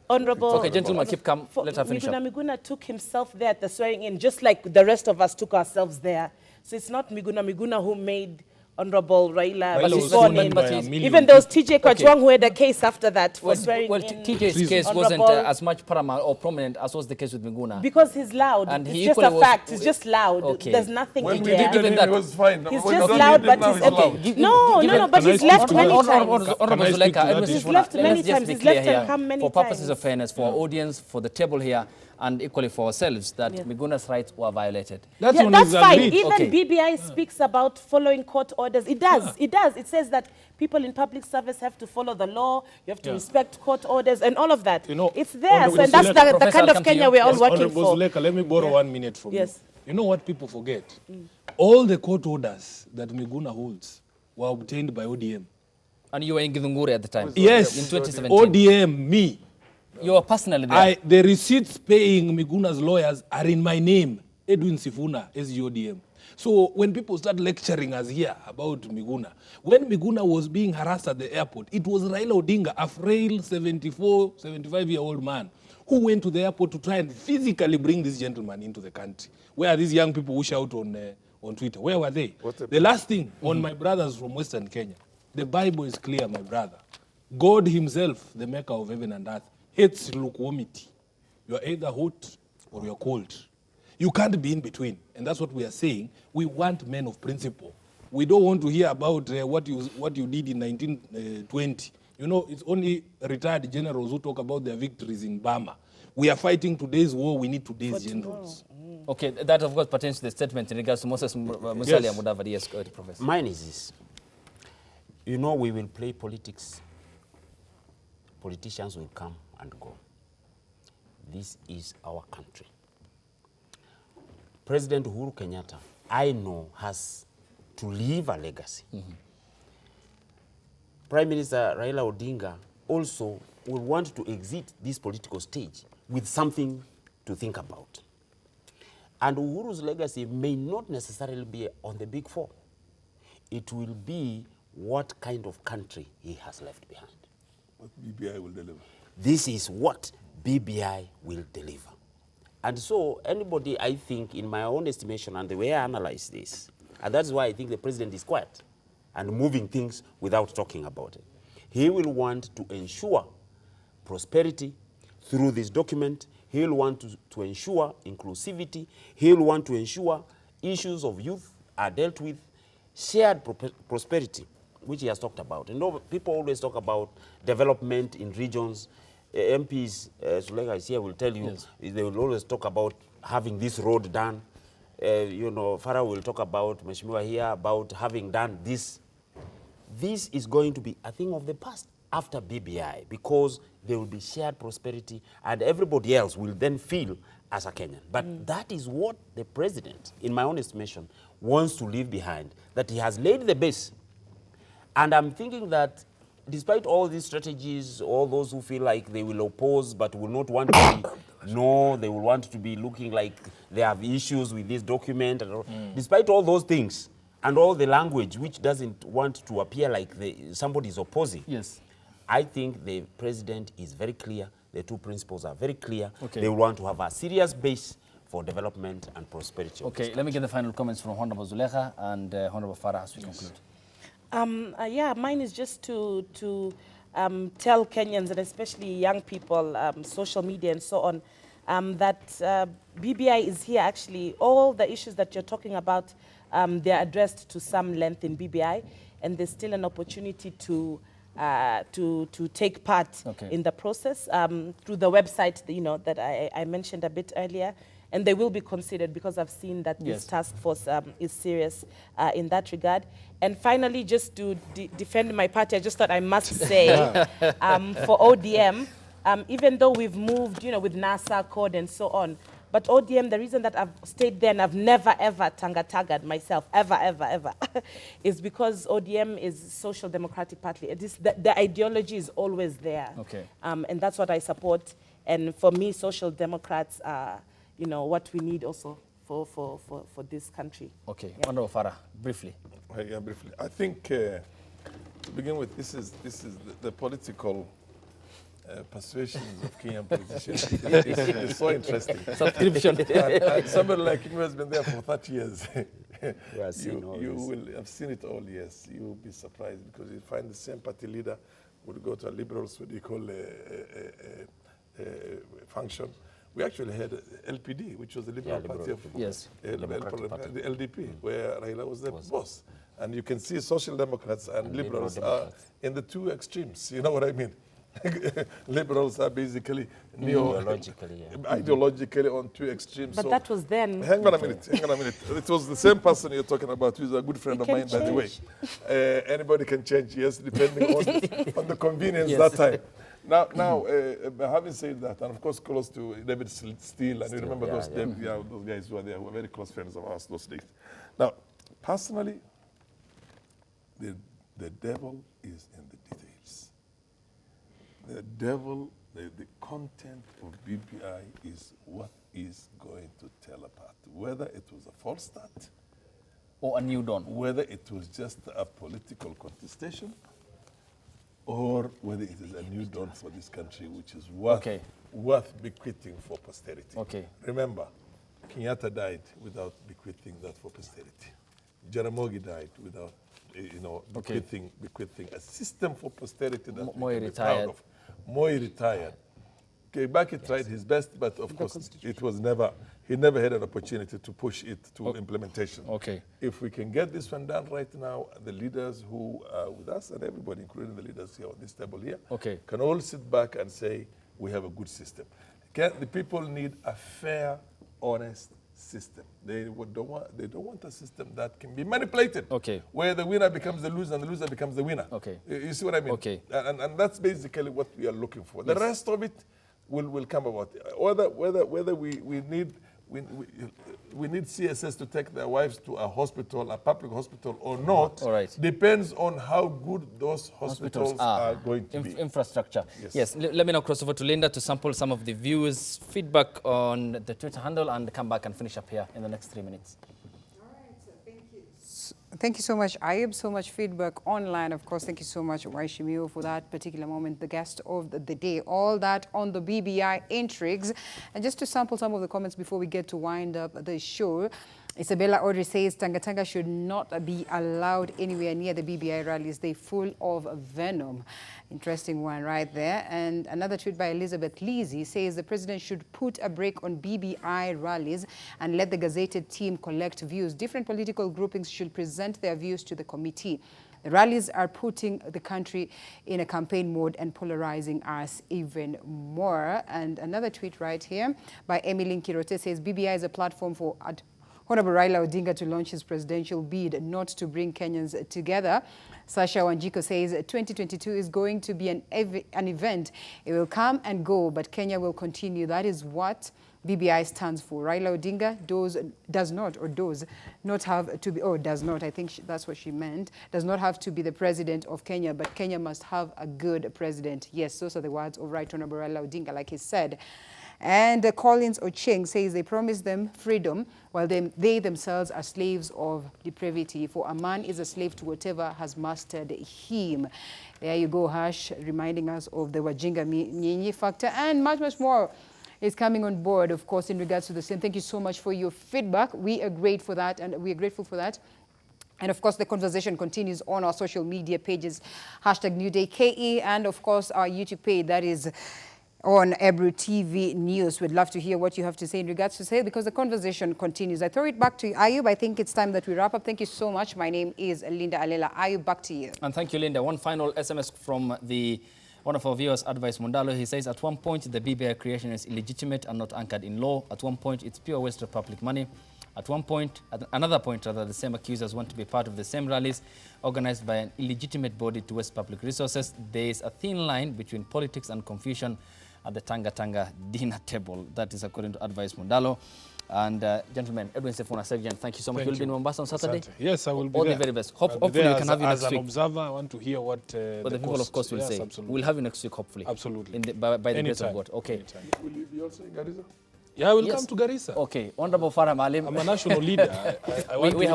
Honorable. Okay, gentlemen, keep calm. Let her finish up. Miguna took himself there at the swearing in, just like the rest of us took ourselves there. So it's not Miguna who made Honorable Raila was sworn in. Even there was TJ Kajwang who had a case after that for swearing in. TJ's case wasn't as much paramount or prominent as was the case with Miguna. Because he's loud. And it's just a fact. It's just loud. Okay. There's nothing When in we there. did him, he was fine. He's just loud, but he's okay. No, but he's left many times. Honorable Zuleka, he's left many times. He's left and come many times. For purposes of fairness, for our audience, for the table here, and equally for ourselves, that Miguna's rights were violated. That's fine. Even BBI speaks about following court orders. It does. It does. It says that people in public service have to follow the law. You have to respect court orders and all of that. You know, it's there. So, and that's the kind of Kenya we're all working for. Zuleka, let me borrow 1 minute from you. You know what people forget? All the court orders that Miguna holds were obtained by ODM. And you were in Githunguri at the time? Yes. In 2017. ODM, me. You were personally there? The receipts paying Miguna's lawyers are in my name, Edwin Sifuna, SGODM. So when people start lecturing us here about Miguna, when Miguna was being harassed at the airport, it was Raila Odinga, a frail 74, 75-year-old man, who went to the airport to try and physically bring this gentleman into the country. Where are these young people who shout on Twitter? Where were they? The last thing on my brothers from Western Kenya, the Bible is clear, my brother. God himself, the maker of heaven and earth, hates lukewarmity. You are either hot or you are cold. You can't be in between. And that's what we are saying. We want men of principle. We don't want to hear about what you did in 1920. You know, it's only retired generals who talk about their victories in Burma. We are fighting today's war. We need today's generals. Okay, that of course pertains to the statement in regards to Moses Musalia Mudavadi. Yes, go ahead, Professor. Mine is this. You know, we will play politics. Politicians will come and go. This is our country. President Uhuru Kenyatta, I know, has to leave a legacy. Prime Minister Raila Odinga also will want to exit this political stage with something to think about. And Uhuru's legacy may not necessarily be on the big four. It will be what kind of country he has left behind. What BBI will deliver. This is what BBI will deliver. And so anybody, I think, in my own estimation and the way I analyze this, and that's why I think the president is quiet and moving things without talking about it. He will want to ensure prosperity through this document. He'll want to ensure inclusivity. He'll want to ensure issues of youth are dealt with, shared prosperity, which he has talked about. And people always talk about development in regions. MPs, Sulega is here, will tell you, they will always talk about having this road done. You know, Farah will talk about, Mheshimiwa here, about having done this. This is going to be a thing of the past after BBI, because there will be shared prosperity and everybody else will then feel as a Kenyan. But that is what the president, in my own estimation, wants to leave behind, that he has laid the base. And I'm thinking that despite all these strategies, all those who feel like they will oppose but will not want to be, no, they will want to be looking like they have issues with this document. And despite all those things and all the language which doesn't want to appear like somebody is opposing, I think the president is very clear. The two principles are very clear. They want to have a serious base for development and prosperity. Okay, let me get the final comments from Honorable Zulekha and Honorable Farah as we conclude. Yeah, mine is just to tell Kenyans, and especially young people, social media and so on, that BBI is here actually. All the issues that you're talking about, they're addressed to some length in BBI, and there's still an opportunity to take part in the process through the website, you know, that I mentioned a bit earlier. And they will be considered, because I've seen that this task force is serious in that regard. And finally, just to defend my party, I just thought I must say, for ODM, even though we've moved, you know, with NASA code and so on, but ODM, the reason that I've stayed there and I've never, ever tanga-tagad myself, ever, is because ODM is Social Democratic Party. It is the ideology is always there. And that's what I support. And for me, Social Democrats are, you know, what we need also for this country. Okay, Honorable Farah, briefly. Yeah, briefly. I think to begin with, this is the political persuasions of Kenyan politicians. It's so interesting. Subscription. And somebody like you has been there for 30 years. You will have seen it all, yes. You will be surprised, because you find the same party leader would go to a liberals, what do you call a function. We actually had LPD, which was the Liberal Party of the LDP, where Raila was the boss. And you can see Social Democrats and Liberals are in the two extremes. You know what I mean? Liberals are basically ideologically on two extremes. But that was then. Hang on a minute. It was the same person you're talking about, who's a good friend of mine, by the way. Anybody can change, yes, depending on the convenience that time. Now, having said that, and of course close to David Steele, and you remember those guys who were there, who were very close friends of ours those days. Now, personally, the devil is in the details. The devil, the content of BBI is what is going to tell apart. Whether it was a false start, or a new dawn, whether it was just a political contestation, or whether it is a new dawn for this country, which is worth bequeathing for posterity. Remember, Kenyatta died without bequeathing that for posterity. Jaramogi died without, bequeathing a system for posterity that we can be proud of. Moi retired. Kibaki tried his best, but of course he never had an opportunity to push it to implementation. If we can get this one done right now, the leaders who are with us, and everybody, including the leaders here on this table here, can all sit back and say, we have a good system. The people need a fair, honest system. They don't want a system that can be manipulated, where the winner becomes the loser and the loser becomes the winner. You see what I mean? And that's basically what we are looking for. The rest of it will come about. Whether we need CSS to take their wives to a hospital, a public hospital, or not, depends on how good those hospitals are going to be. Infrastructure. Yes. Let me now cross over to Linda to sample some of the viewers' feedback on the Twitter handle and come back and finish up here in the next 3 minutes. Thank you so much, Ayub. So much feedback online, of course. Thank you so much, Waishimio, for that particular moment, the guest of the day. All that on the BBI intrigues. And just to sample some of the comments before we get to wind up the show, Isabella Audrey says Tanga should not be allowed anywhere near the BBI rallies. They're full of venom. Interesting one right there. And another tweet by Elizabeth Leasy says the president should put a break on BBI rallies and let the gazetted team collect views. Different political groupings should present their views to the committee. The rallies are putting the country in a campaign mode and polarizing us even more. And another tweet right here by Emily Kirote says BBI is a platform for Honorable Raila Odinga to launch his presidential bid, not to bring Kenyans together. Sasha Wanjiko says 2022 is going to be an event. It will come and go, but Kenya will continue. That is what BBI stands for. Raila Odinga does not have to be, I think that's what she meant, does not have to be the president of Kenya, but Kenya must have a good president. Yes, those are the words of Right Honorable Raila Odinga, like he said. And Collins Ocheng says they promised them freedom while they themselves are slaves of depravity. For a man is a slave to whatever has mastered him. There you go, Hash, reminding us of the Wajinga Nyinyi factor and much, much more is coming on board, of course, in regards to the same. Thank you so much for your feedback. We are grateful for that, and we are grateful for that. And of course, the conversation continues on our social media pages, #NewDayKE, and of course, our YouTube page, that is on Ebru TV News. We'd love to hear what you have to say in regards to say, because the conversation continues. I throw it back to you, Ayub. I think it's time that we wrap up. Thank you so much. My name is Linda Alela. Ayub, back to you. And thank you, Linda. One final SMS from one of our viewers, Advice Mundalo. He says, at one point, the BBI creation is illegitimate and not anchored in law. At one point, it's pure waste of public money. At another point, the same accusers want to be part of the same rallies organized by an illegitimate body to waste public resources. There is a thin line between politics and confusion at the Tanga dinner table. That is according to Advice Mundalo. And gentlemen, Edwin Sifuna Sergeant, thank you so much. You'll be in Mombasa on Saturday? Yes, I will be all there. the very best. Hopefully we can have you next week. As an observer, I want to hear what the people, of course, will say. Absolutely. We'll have you next week, hopefully. Absolutely. By the grace of God. Okay. Anytime. Will you be also in Garissa? Yeah, I will come to Garissa. Okay. Honorable Farah Maalim. I'm a national leader. We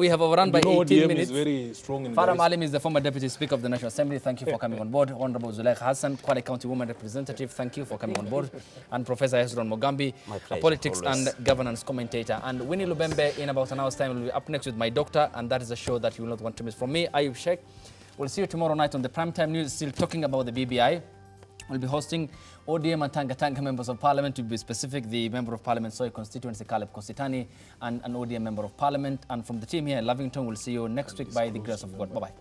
have overrun by 18 minutes. Is very strong in Farah Maalim is the former Deputy Speaker of the National Assembly. Thank you for coming on board. Honorable Zulaikha Hassan, Kwale County Woman Representative. Thank you for coming on board. And Professor Hezron Mogambi, a politics and governance commentator. And Winnie Lubembe, in about an hour's time, will be up next with My Doctor. And that is a show that you will not want to miss. From me, Ayub Sheikh. We'll see you tomorrow night on the Primetime News, still talking about the BBI. We'll be hosting ODM and Tanga members of parliament, to be specific, the member of parliament Soy constituency Caleb Kositani and an ODM member of parliament. And from the team here in Lavington, we'll see you next week by the grace of God. Bye-bye.